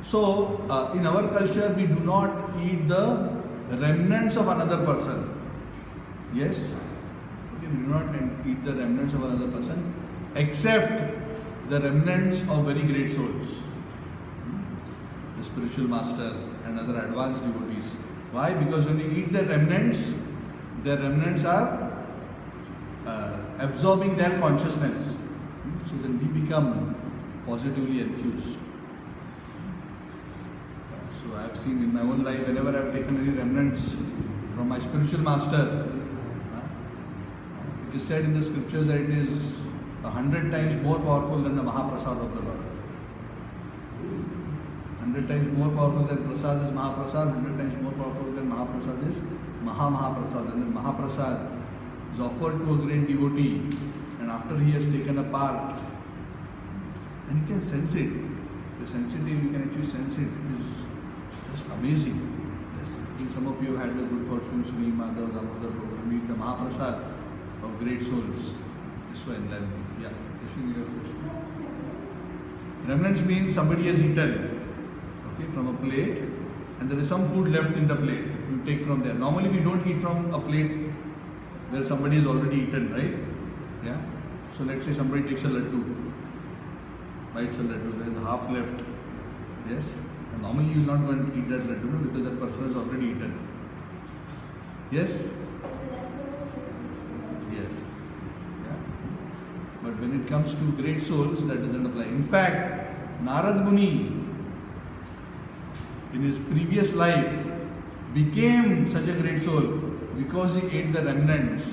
So, in our culture, we do not eat the remnants of another person. Yes? Okay, we do not eat the remnants of another person, except the remnants of very great souls. The spiritual master and other advanced devotees. Why? Because when you eat the remnants are absorbing their consciousness. So then we become positively enthused. So I have seen in my own life, whenever I have taken any remnants from my spiritual master, it is said in the scriptures that it is 100 times more powerful than the Mahaprasad of the Lord. 100 times more powerful than Prasad is Mahaprasad, 100 times more powerful than Mahaprasad is Mahaprasad. And then Mahaprasad is offered to a great devotee, and after he has taken a part, and you can sense it. If you're sensitive, you can actually sense it. It is just amazing. Yes. I think some of you have had the good fortune, Sunil Madhav, Damodar, to meet the Mahaprasad of great souls. This one, then, yeah. Remnants means somebody has eaten, okay, from a plate, and there is some food left in the plate. You take from there. Normally, we don't eat from a plate where somebody has already eaten, right? Yeah. So let's say somebody takes a laddu, bites a laddu. There is half left. Yes. And Normally you will not go and eat that laddu because that person has already eaten. Yes? Yes. Yeah. But when it comes to great souls, that doesn't apply. In fact, Narad Muni, in his previous life, became such a great soul because he ate the remnants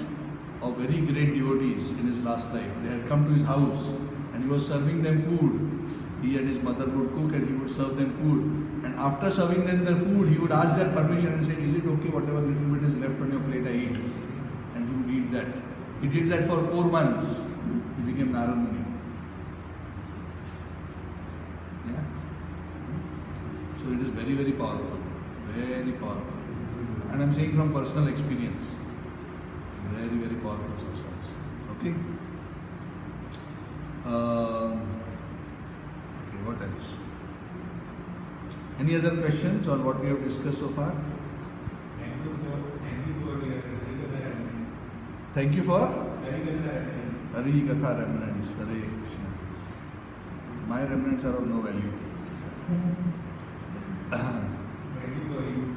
of very great devotees in his last life. They had come to his house and he was serving them food. He and his mother would cook and he would serve them food. And after serving them their food, he would ask their permission and say, is it okay, whatever little bit is left on your plate, I eat. And he would eat that. He did that for 4 months. He became Narad Muni. Yeah. So it is very, very powerful. Very powerful. And I am saying from personal experience. Very, very powerful substance. Okay. Okay, what else? Any other questions on what we have discussed so far? Thank you for your Harikatha remnants. Thank you for Harikatha remnants. Harikatha remnants. Hare Krishna. My remnants are of no value. Thank you for you.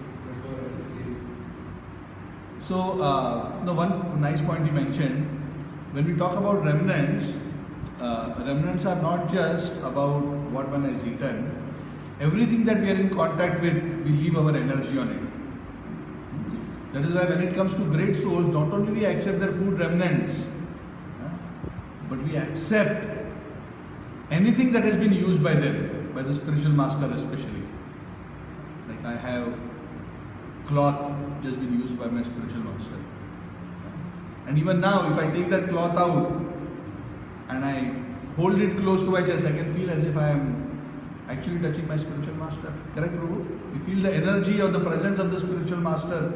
So, one nice point you mentioned, when we talk about remnants, remnants are not just about what one has eaten. Everything that we are in contact with, we leave our energy on it. That is why when it comes to great souls, not only we accept their food remnants, but we accept anything that has been used by them, by the spiritual master especially. Like I have cloth which has been used by my spiritual master. And even now, if I take that cloth out and I hold it close to my chest, I can feel as if I am actually touching my spiritual master. Correct, Prabhu? You feel the energy or the presence of the spiritual master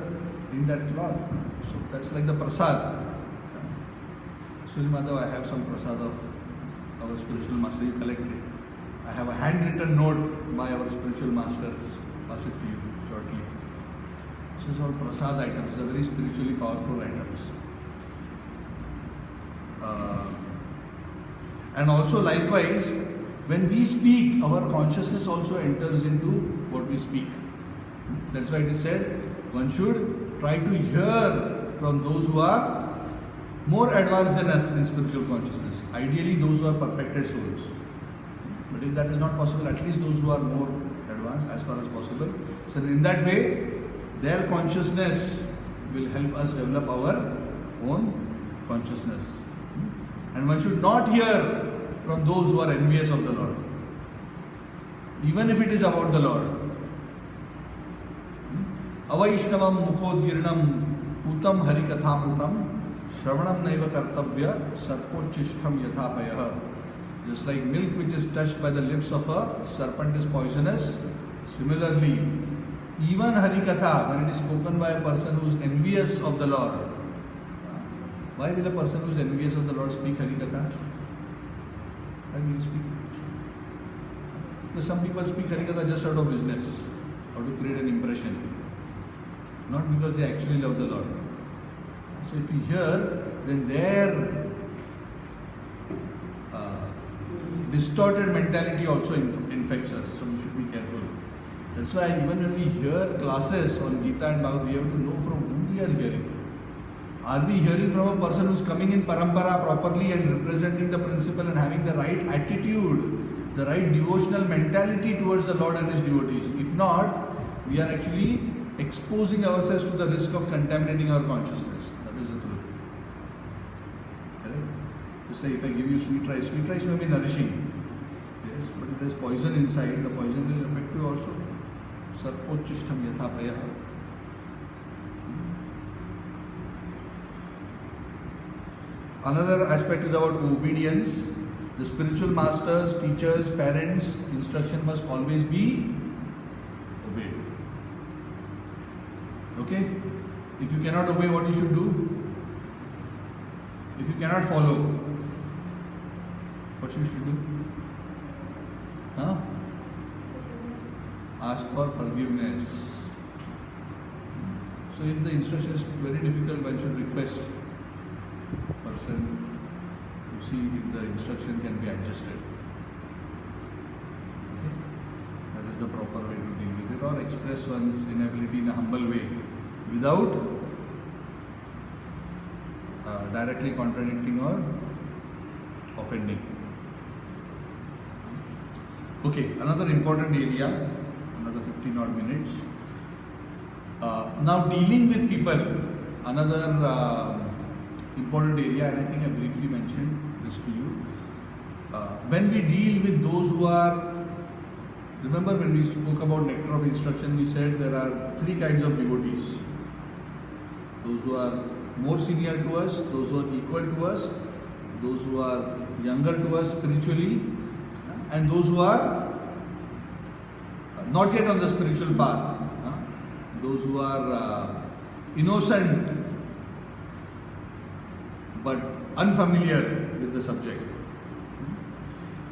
in that cloth. So that's like the prasad. Sri Madhav, I have some prasad of our spiritual master. You collect it. I have a handwritten note by our spiritual master. Pass it to you shortly. This is all prasad items. They are very spiritually powerful items. And also likewise, when we speak, our consciousness also enters into what we speak. That's why it is said, one should try to hear from those who are more advanced than us in spiritual consciousness. Ideally, those who are perfected souls. But if that is not possible, at least those who are more advanced as far as possible. So in that way, their consciousness will help us develop our own consciousness. And one should not hear from those who are envious of the Lord, even if it is about the Lord. Avaishnavam mukhodgirnam putam harikathamrutam shravanam naiva kartavya sarpochishtham yathapayah. Just like milk which is touched by the lips of a serpent is poisonous, similarly, even harikatha, when it is spoken by a person who is envious of the Lord. Why will a person who is envious of the Lord speak harikatha? Why will he speak? Because some people speak harikatha just out of business, or to create an impression, not because they actually love the Lord. So if you hear, then their distorted mentality also infects us. So we should be careful. That's why even when we hear classes on Gita and Bhagavad, we have to know from whom we are hearing. Are we hearing from a person who is coming in parampara properly and representing the principle and having the right attitude, the right devotional mentality towards the Lord and His devotees? If not, we are actually exposing ourselves to the risk of contaminating our consciousness. That is the truth. Correct? Just like if I give you sweet rice may be nourishing. Yes, but if there is poison inside, the poison will affect you also. Sarpochishtham yathapayah. Another aspect is about obedience. The spiritual masters, teachers, parents, instruction must always be obeyed. Okay? If you cannot obey, what you should do? If you cannot follow, what you should do? Huh? Ask for forgiveness. So if the instruction is very difficult, one should request person to see if the instruction can be adjusted. Okay? That is is the proper way to deal with it, or express one's inability in a humble way without directly contradicting or offending. Okay, another important area, another 15 odd minutes. Now dealing with people, another important area, and I think I briefly mentioned this to you. When we deal with those who are, remember when we spoke about nectar of instruction, we said there are three kinds of devotees. Those who are more senior to us, those who are equal to us, those who are younger to us spiritually, and those who are not yet on the spiritual path, those who are innocent but unfamiliar with the subject.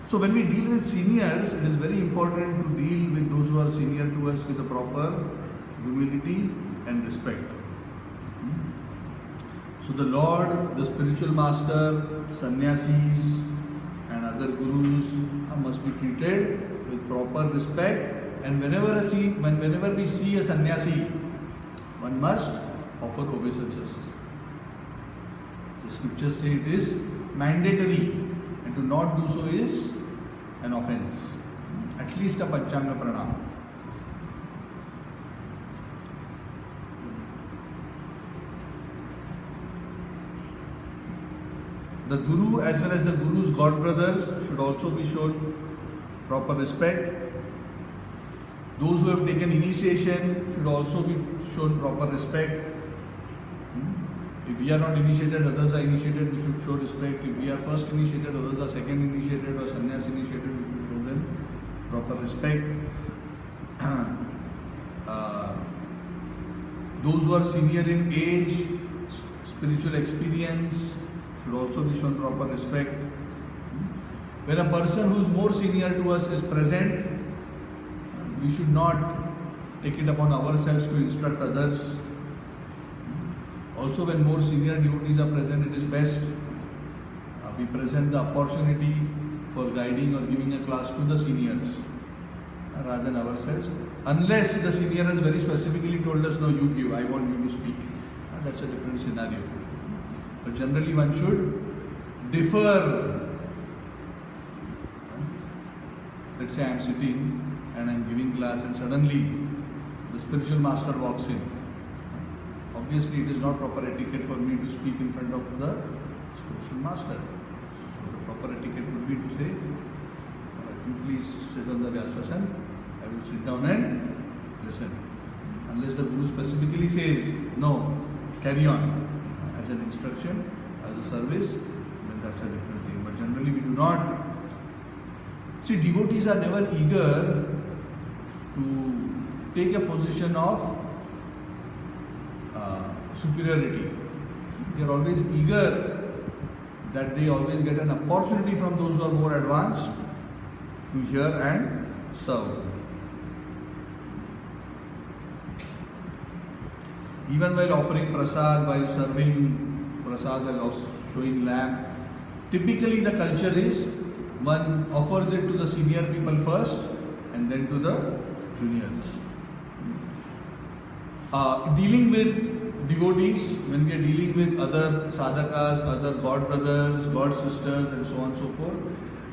So when we deal with seniors, it is very important to deal with those who are senior to us with the proper humility and respect. So the Lord, the spiritual master, sannyasis and other gurus must be treated with proper respect, and whenever we see a sannyasi, one must offer obeisances. The scriptures say it is mandatory, and to not do so is an offense. At least a Panchanga Pranam. The Guru as well as the Guru's god brothers should also be shown proper respect. Those who have taken initiation should also be shown proper respect. If we are not initiated, others are initiated, we should show respect. If we are first initiated, others are second initiated or sannyas initiated, we should show them proper respect. Those who are senior in age, spiritual experience, should also be shown proper respect. When a person who is more senior to us is present, we should not take it upon ourselves to instruct others. Also, when more senior devotees are present, it is best we present the opportunity for guiding or giving a class to the seniors rather than ourselves. Unless the senior has very specifically told us, no, you give, I want you to speak. That's a different scenario. But generally one should defer. Let's say I am sitting and I am giving class and suddenly the spiritual master walks in. Obviously it is not proper etiquette for me to speak in front of the spiritual master. So the proper etiquette would be to say, you please sit on the Vyasasana, I will sit down and listen. Unless the Guru specifically says, no, carry on. As an instruction, as a service, then that's a different thing. But generally we do not. See, devotees are never eager to take a position of superiority. They are always eager that they always get an opportunity from those who are more advanced to hear and serve. Even while offering prasad, while serving prasad, while showing lamp, typically the culture is one offers it to the senior people first and then to the juniors. Dealing with devotees, when we are dealing with other sadhakas, other god brothers, god sisters and so on and so forth,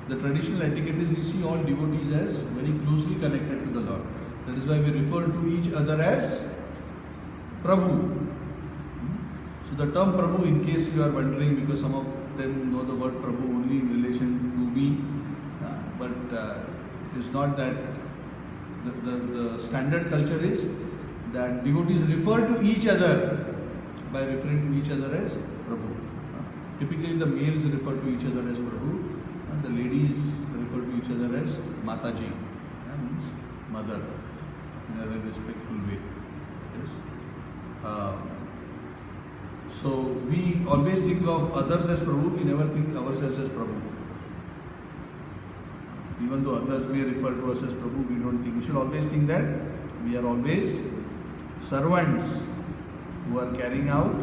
the traditional etiquette is we see all devotees as very closely connected to the Lord. That is why we refer to each other as prabhu. So the term prabhu, in case you are wondering, because some of them know the word prabhu only in relation to me, but it is not that. The standard culture is that devotees refer to each other by referring to each other as prabhu. Typically the males refer to each other as prabhu, and the ladies refer to each other as mataji, means mother, in a very respectful way. Yes. So we always think of others as prabhu, we never think ourselves as prabhu. Even though others may refer to us as prabhu, we don't think. We should always think that we are always servants who are carrying out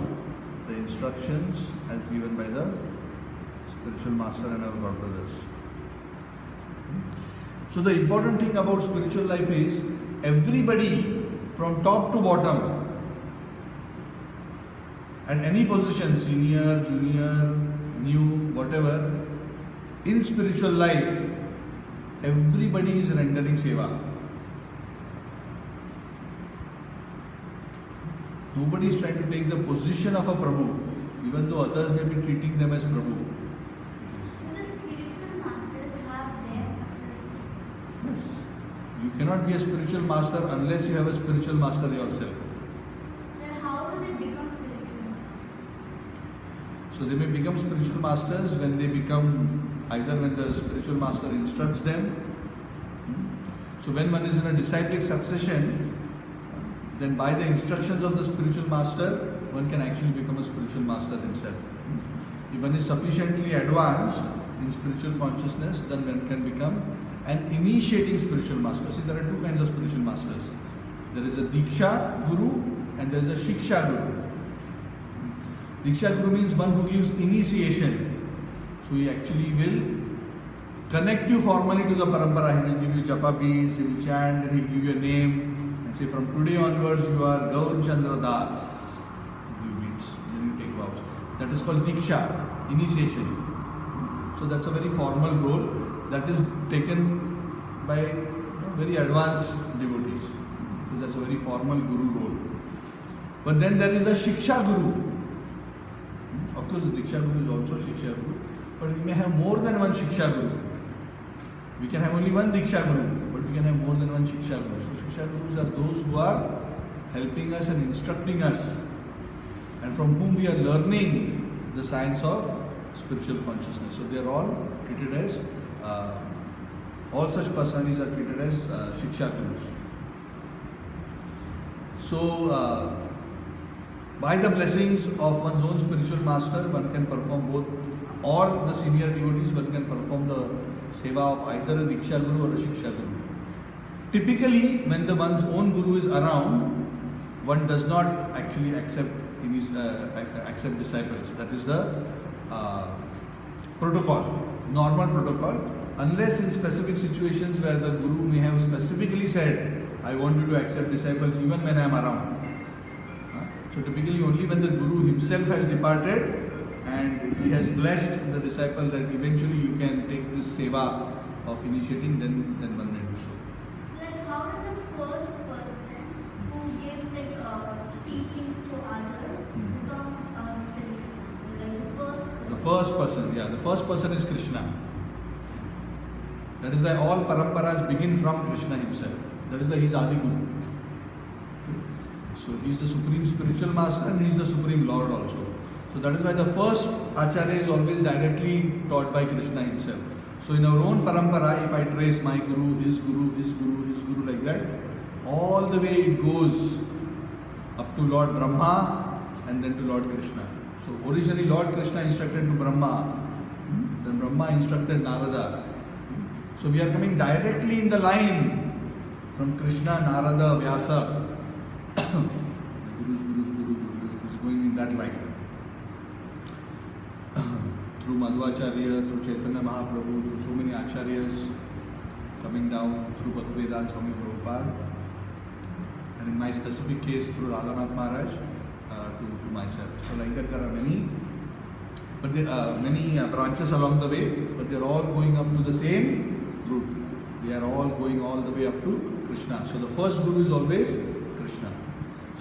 the instructions as given by the spiritual master and our god brothers. So the important thing about spiritual life is everybody from top to bottom, at any position, senior, junior, new, whatever, in spiritual life, everybody is rendering seva. Nobody is trying to take the position of a prabhu, even though others may be treating them as prabhu. The spiritual masters have their masters. Yes. You cannot be a spiritual master unless you have a spiritual master yourself. Then how do they become spiritual masters? So they may become spiritual masters when they become, either when the spiritual master instructs them. So when one is in a disciplic succession, then by the instructions of the spiritual master, one can actually become a spiritual master himself. If one is sufficiently advanced in spiritual consciousness, then one can become an initiating spiritual master. See, there are two kinds of spiritual masters. There is a Diksha Guru and there is a Shiksha Guru. Diksha Guru means one who gives initiation. So he actually will connect you formally to the parampara. He will give you japa beads, he will chant, and he will give you a name. And say, from today onwards you are Gaura Chandra Das. You beads, then you take vows. That is called Diksha, initiation. So that's a very formal role that is taken by very advanced devotees. So that's a very formal guru role. But then there is a Shiksha Guru. Of course, the Diksha Guru is also Shiksha Guru, but we may have more than one Shiksha Guru. We can have only one Diksha Guru, but we can have more than one Shiksha Guru. So Shiksha Gurus are those who are helping us and instructing us, and from whom we are learning the science of spiritual consciousness. So they are all treated as, all such personalities are treated as Shiksha Gurus. So by the blessings of one's own spiritual master, one can perform both, or the senior devotees, one can perform the seva of either a Diksha Guru or a Shiksha Guru. Typically, when the one's own Guru is around, one does not actually accept disciples. That is the protocol, normal protocol, unless in specific situations where the Guru may have specifically said, I want you to accept disciples even when I am around. So typically only when the Guru himself has departed and he has blessed the disciple that eventually you can take this seva of initiating, then one may do so. Like how does the first person who gives teachings to others become a spiritual master? Like The first person is Krishna. That is why all paramparas begin from Krishna himself. That is why he is Adi Guru. So he is the supreme spiritual master and he is the supreme Lord also. So that is why the first Acharya is always directly taught by Krishna himself. So in our own parampara, if I trace my Guru, his Guru, his Guru, his Guru like that, all the way it goes up to Lord Brahma and then to Lord Krishna. So originally Lord Krishna instructed to Brahma, then Brahma instructed Narada. So we are coming directly in the line from Krishna, Narada, Vyasa. This is going in that line. Through Madhvacharya, through Chaitanya Mahaprabhu, through so many Acharyas coming down, through Bhaktivedanta Swami Prabhupada, and in my specific case through Radhanath Maharaj to myself. So like that there are many, but there are many branches along the way, but they are all going up to the same route. They are all going all the way up to Krishna. So the first Guru is always Krishna.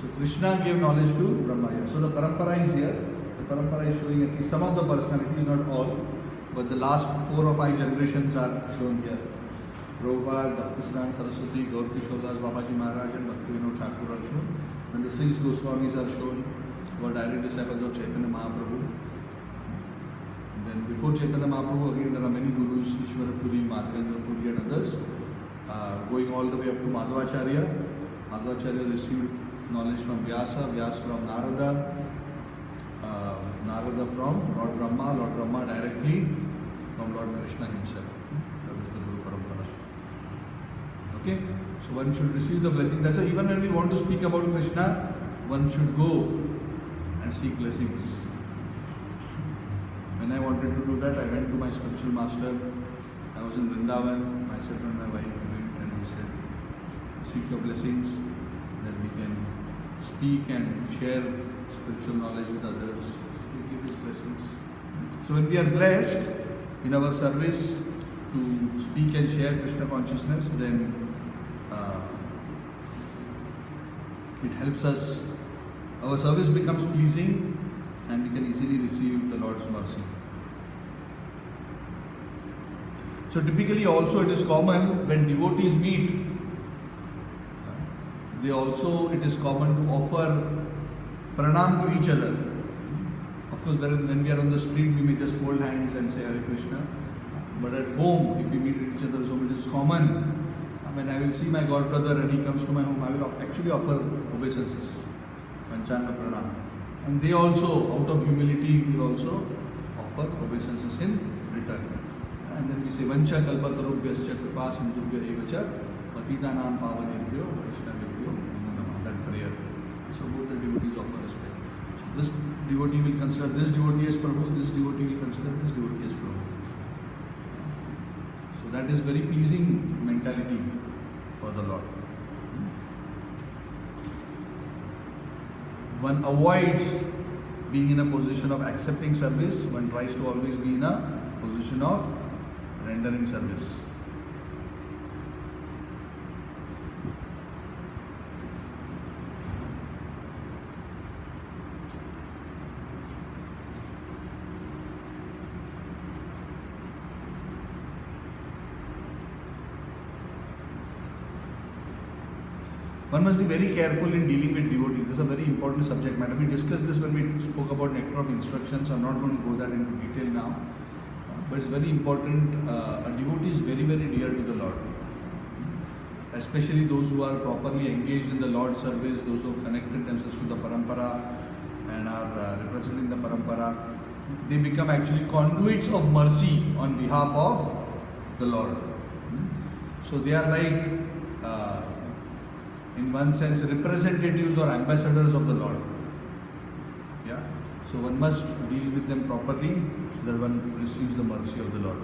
So Krishna gave knowledge to Brahma. So the parampara is here. The parampara is showing at least some of the personalities, not all, but the last 4 or 5 generations are shown here. Prabhupada, Bhaktisiddhanta Saraswati, Gaur Kishore Das Babaji Maharaj and Bhaktivinoda Thakur are shown. And the 6 Goswamis are shown, who are direct disciples of Chaitanya Mahaprabhu. And then before Chaitanya Mahaprabhu, again there are many Gurus, Ishwara Puri, Madhavendra Puri and others, going all the way up to Madhvacharya. Madhvacharya received knowledge from Vyasa, Vyasa from Narada, Narada from Lord Brahma directly from Lord Krishna himself. That is the Guru Parampara. Okay? So one should receive the blessing. That's why even when we want to speak about Krishna, one should go and seek blessings. When I wanted to do that, I went to my spiritual master. I was in Vrindavan. My I sat with my wife and we said, seek your blessings that we can speak and share spiritual knowledge with others. We give His blessings. So when we are blessed in our service to speak and share Krishna consciousness, then it helps us, our service becomes pleasing and we can easily receive the Lord's mercy. So typically also it is common when devotees meet, it is common to offer pranam to each other. Of course, when we are on the street, we may just fold hands and say Hare Krishna. But at home, if we meet each other's home, it is common. When I will see my godbrother and he comes to my home, I will actually offer obeisances, Panchanga Pranam. And they also, out of humility, will also offer obeisances in return. And then we say, Vancha kalpatarubhyascha kripa sindhubhya evacha patitanam pavanebhyo vaishnavebhyo namo namah. That prayer. So both the devotees offer respect. So this devotee will consider this devotee as prabhu, this devotee will consider this devotee as prabhu. So that is very pleasing mentality for the Lord. One avoids being in a position of accepting service, one tries to always be in a position of rendering service. One must be very careful in dealing with devotees. This is a very important subject matter. We discussed this when we spoke about nectar of instructions. I'm not going to go that into detail now. But it's very important. A devotee is very, very dear to the Lord. Especially those who are properly engaged in the Lord's service, those who have connected themselves to the parampara and are representing the parampara. They become actually conduits of mercy on behalf of the Lord. So they are like in one sense representatives or ambassadors of the Lord. Yeah. So one must deal with them properly so that one receives the mercy of the Lord.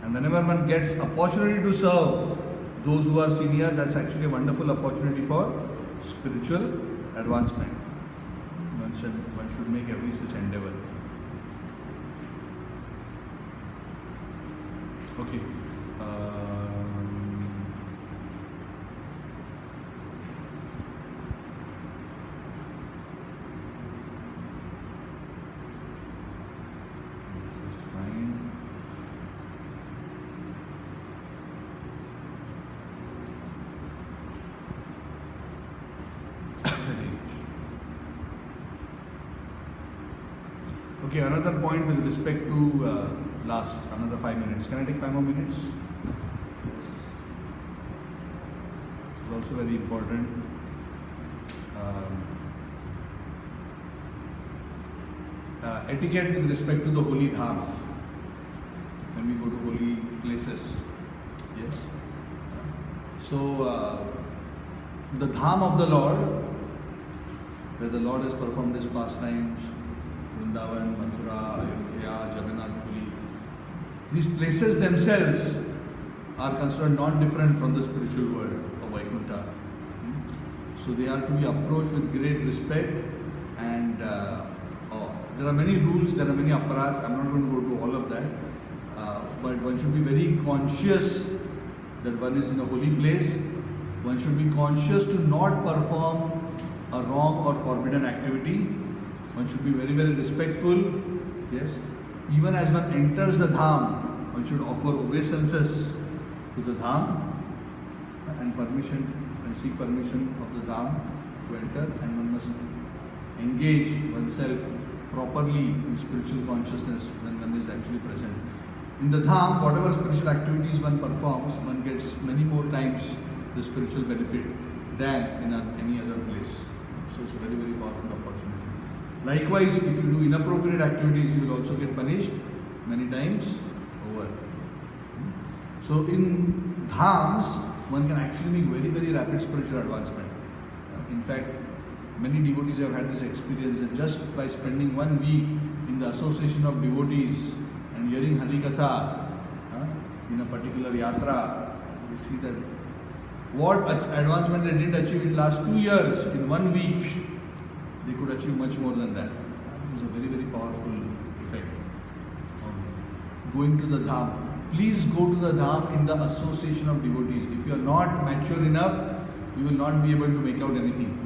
And whenever one gets opportunity to serve those who are senior, that's actually a wonderful opportunity for spiritual advancement. One should make every such endeavor. Okay. Okay, another point with respect to another 5 minutes. Can I take 5 more minutes? Yes. This is also very important. Etiquette with respect to the holy dham. When we go to holy places. Yes. So, the dham of the Lord, where the Lord has performed His pastimes, Vrindavan, Mathura, Ayodhya, Jagannath Puri. These places themselves are considered non-different from the spiritual world of Vaikuntha. So they are to be approached with great respect, and there are many rules, there are many aparats. I'm not going to go to all of that, but one should be very conscious that one is in a holy place. One should be conscious to not perform a wrong or forbidden activity. One should be very, very respectful. Yes. Even as one enters the dham, one should offer obeisances to the dham and seek permission of the dham to enter, and one must engage oneself properly in spiritual consciousness when one is actually present. In the dham, whatever spiritual activities one performs, one gets many more times the spiritual benefit than in any other place. So it's a very, very powerful opportunity. Likewise, if you do inappropriate activities, you will also get punished many times over. So in dhams, one can actually make very, very rapid spiritual advancement. In fact, many devotees have had this experience that just by spending 1 week in the association of devotees and hearing Harikatha, in a particular yatra, they see that what advancement they didn't achieve in last 2 years, in 1 week, they could achieve much more than that. It is a very, very powerful effect. Going to the dham. Please go to the dham in the association of devotees. If you are not mature enough, you will not be able to make out anything.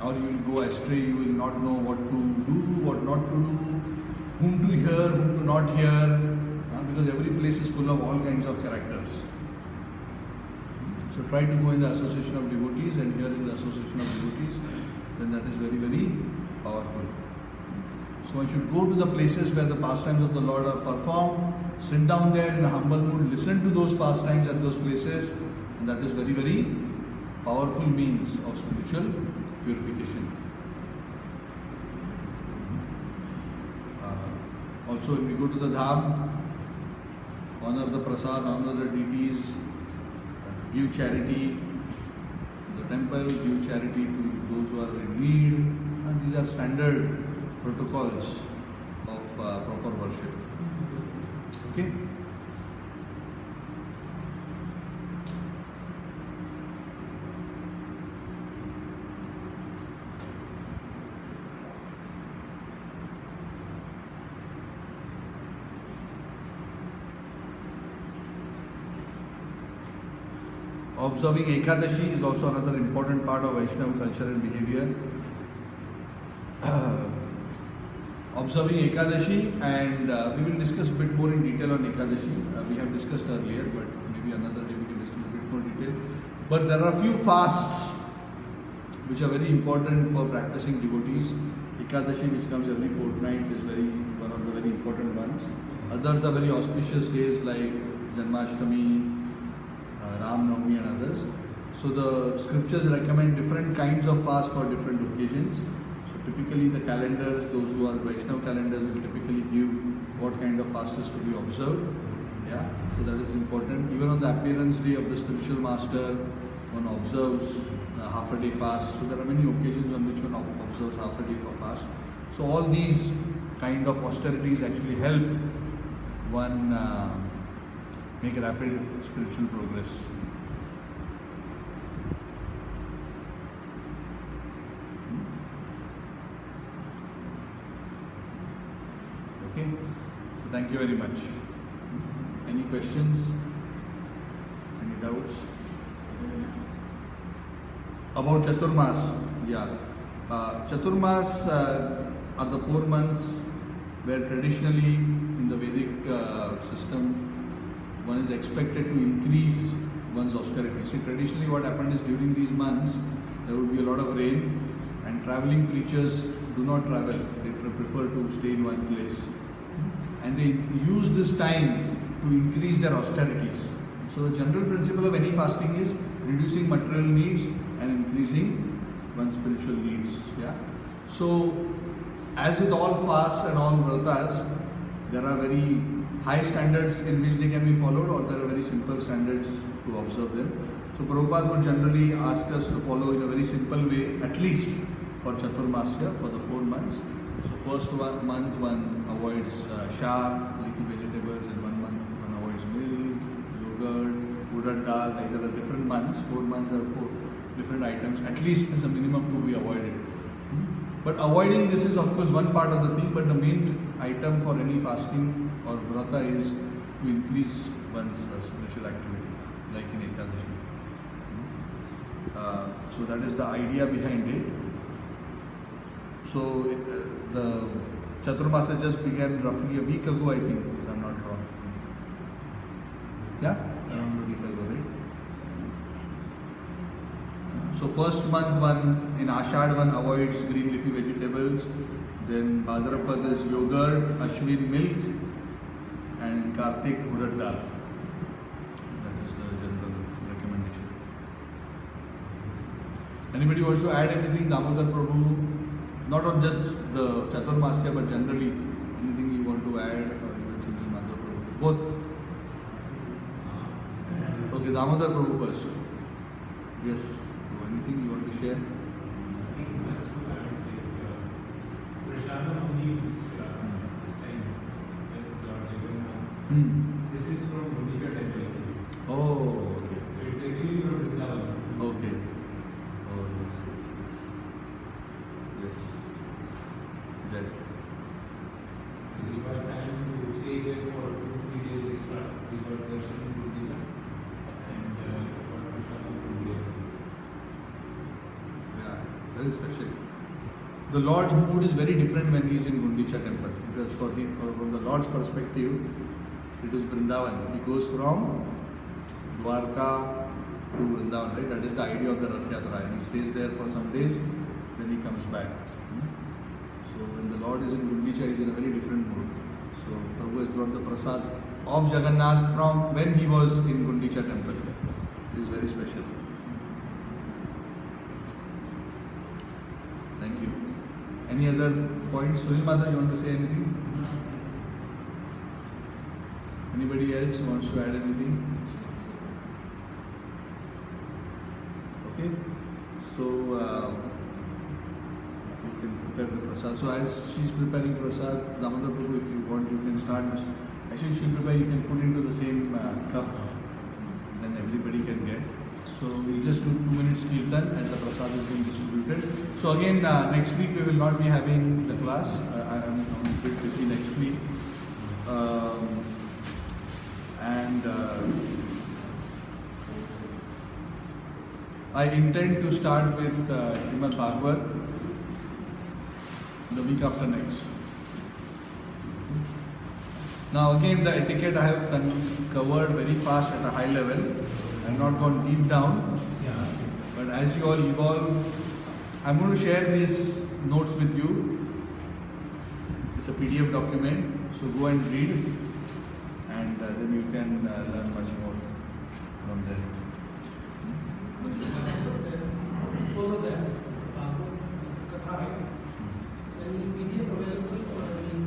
Or you will go astray, you will not know what to do, what not to do, whom to hear, whom to not hear, because every place is full of all kinds of characters. So try to go in the association of devotees and here in the association of devotees, then that is very, very powerful. So one should go to the places where the pastimes of the Lord are performed, sit down there in a humble mood, listen to those pastimes at those places, and that is very, very powerful means of spiritual purification. Also, when we go to the dham, honor the prasad, honor the deities, give charity to the temple, give charity to those who are in need, and these are standard protocols of proper worship. Okay? Observing Ekadashi is also another important part of Vaishnava culture and behavior. Observing Ekadashi, and we will discuss a bit more in detail on Ekadashi. We have discussed earlier, but maybe another day we can discuss a bit more detail. But there are a few fasts which are very important for practicing devotees. Ekadashi, which comes every fortnight, is one of the very important ones. Others are very auspicious days like Janmashtami, Ram Navami and others. So the scriptures recommend different kinds of fast for different occasions. So typically the calendars, those who are Vaishnava calendars will typically give what kind of fast is to be observed. Yeah, so that is important. Even on the appearance day of the spiritual master, one observes a half a day fast. So there are many occasions on which one observes half a day of fast. So all these kind of austerities actually help one make a rapid spiritual progress. Okay, so thank you very much. Any questions? Any doubts? About Chaturmas, yeah. Chaturmas are the 4 months where traditionally in the Vedic system one is expected to increase one's austerity. See, traditionally what happened is during these months there would be a lot of rain and traveling preachers do not travel. They prefer to stay in one place. And they use this time to increase their austerities. So the general principle of any fasting is reducing material needs and increasing one's spiritual needs. Yeah. So as with all fasts and all vratas, there are very high standards in which they can be followed, or there are very simple standards to observe them. So Prabhupada would generally ask us to follow in a very simple way, at least for Chaturmasya, for the 4 months. So first month one avoids sharp, leafy vegetables, and 1 month one avoids milk, yogurt, urad dal. Like there are different months, 4 months there are 4 different items, at least as a minimum to be avoided. But avoiding this is of course one part of the thing, but the main item for any fasting or vrata is to increase one's spiritual activity, like in Ekadashi. So that is the idea behind it. So the Chaturmasa just began roughly a week ago, I think, if I'm not wrong. Yeah, around a week ago, right? So first month one, in Ashad one avoids green leafy vegetables, then Bhadrapad is yogurt, Ashwin milk, and in Kartik urad dal. That is the general recommendation. Anybody wants to add anything, Damodar Prabhu? Not on just the Chaturmasya, but generally anything you want to add, or even Sri Madhav Prabhu? Both? Okay, Damodar Prabhu first. Yes. Anything you want to share? This is from very special. The Lord's mood is very different when he is in Gundicha temple, because from the Lord's perspective, it is Vrindavan. He goes from Dwarka to Vrindavan, right? That is the idea of the Rath Yatra. And he stays there for some days, then he comes back. So when the Lord is in Gundicha, he is in a very different mood. So Prabhu has brought the prasad of Jagannath from when he was in Gundicha temple. It is very special. Thank you. Any other points? Sunil Mata, you want to say anything? Anybody else wants to add anything? Okay. So you can prepare the prasad. So as she's preparing prasad, Damodar Prabhu, if you want, you can start. Actually, she'll prepare. You can put into the same cup. Then everybody can get. So we'll just do 2 minutes kirtan and the prasad is being distributed. So again, next week we will not be having the class. I'm a bit busy next week. I intend to start with Srimad Bhagavad the week after next. Now again, the etiquette I have covered very fast at a high level. I have not gone deep down. But as you all evolve, I'm going to share these notes with you. It's a PDF document, so go and read, and then you can learn much more from there. Follow that Katha, right? So any PDF available or any?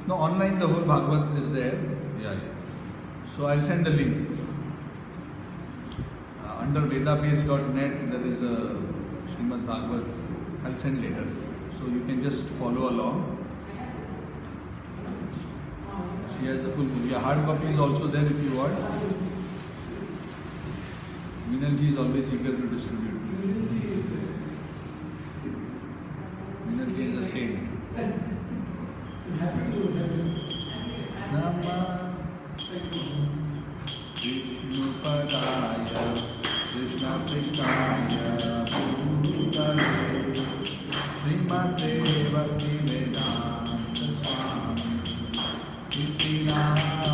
No, online the whole Bhagavad is there. Yeah. So I'll send the link. Under vedabase.net there is a Srimad Bhagavad. I'll send later. So you can just follow along. She has the full book. Yeah, hard copy is also there if you want. Minalji is always eager to distribute. Minalji is the same. Nama Vishnu Padaya Krishna Krishnaya Bhutale Srimate Bhakti Vedanta Swami Iti Namine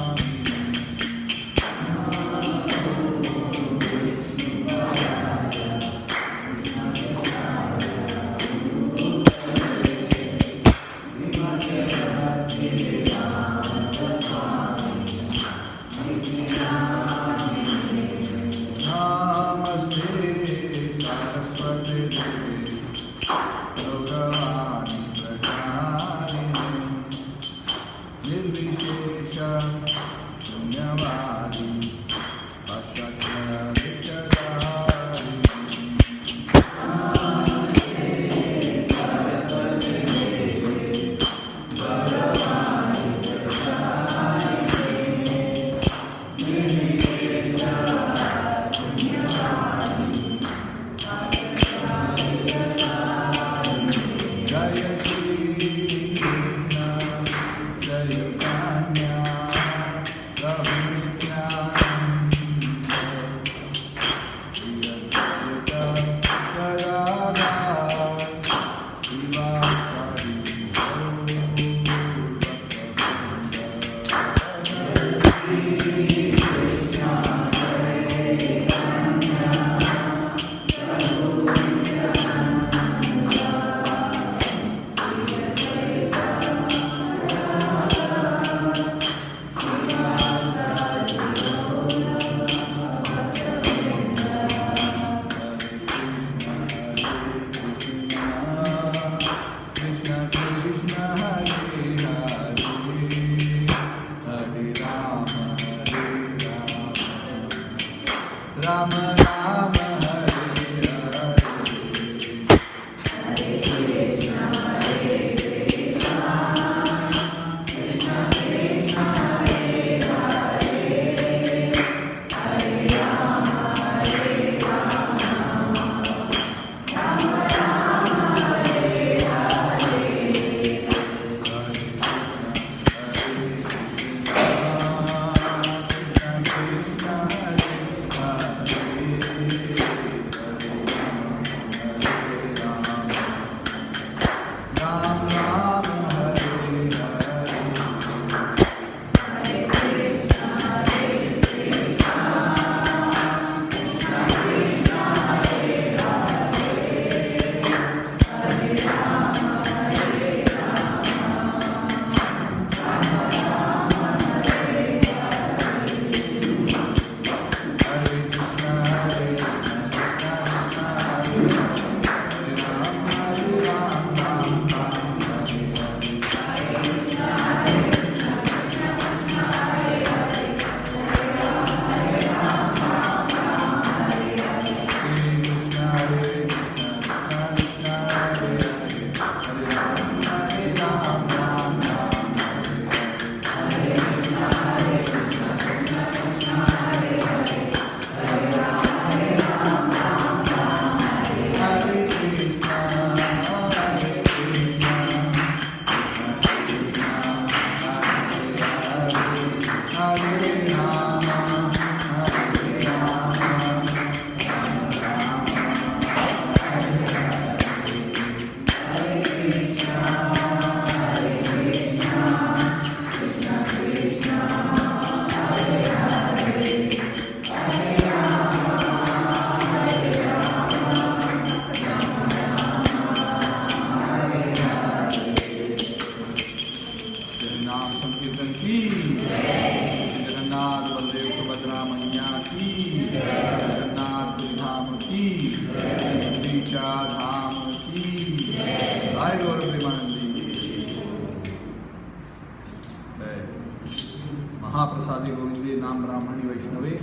महाप्रसादे गोविंदे नाम ब्राह्मणी वैष्णवे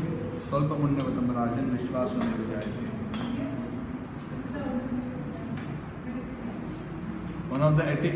स्वल्प पुण्यवतम राजन विश्वास होने जाए. One of the etiquette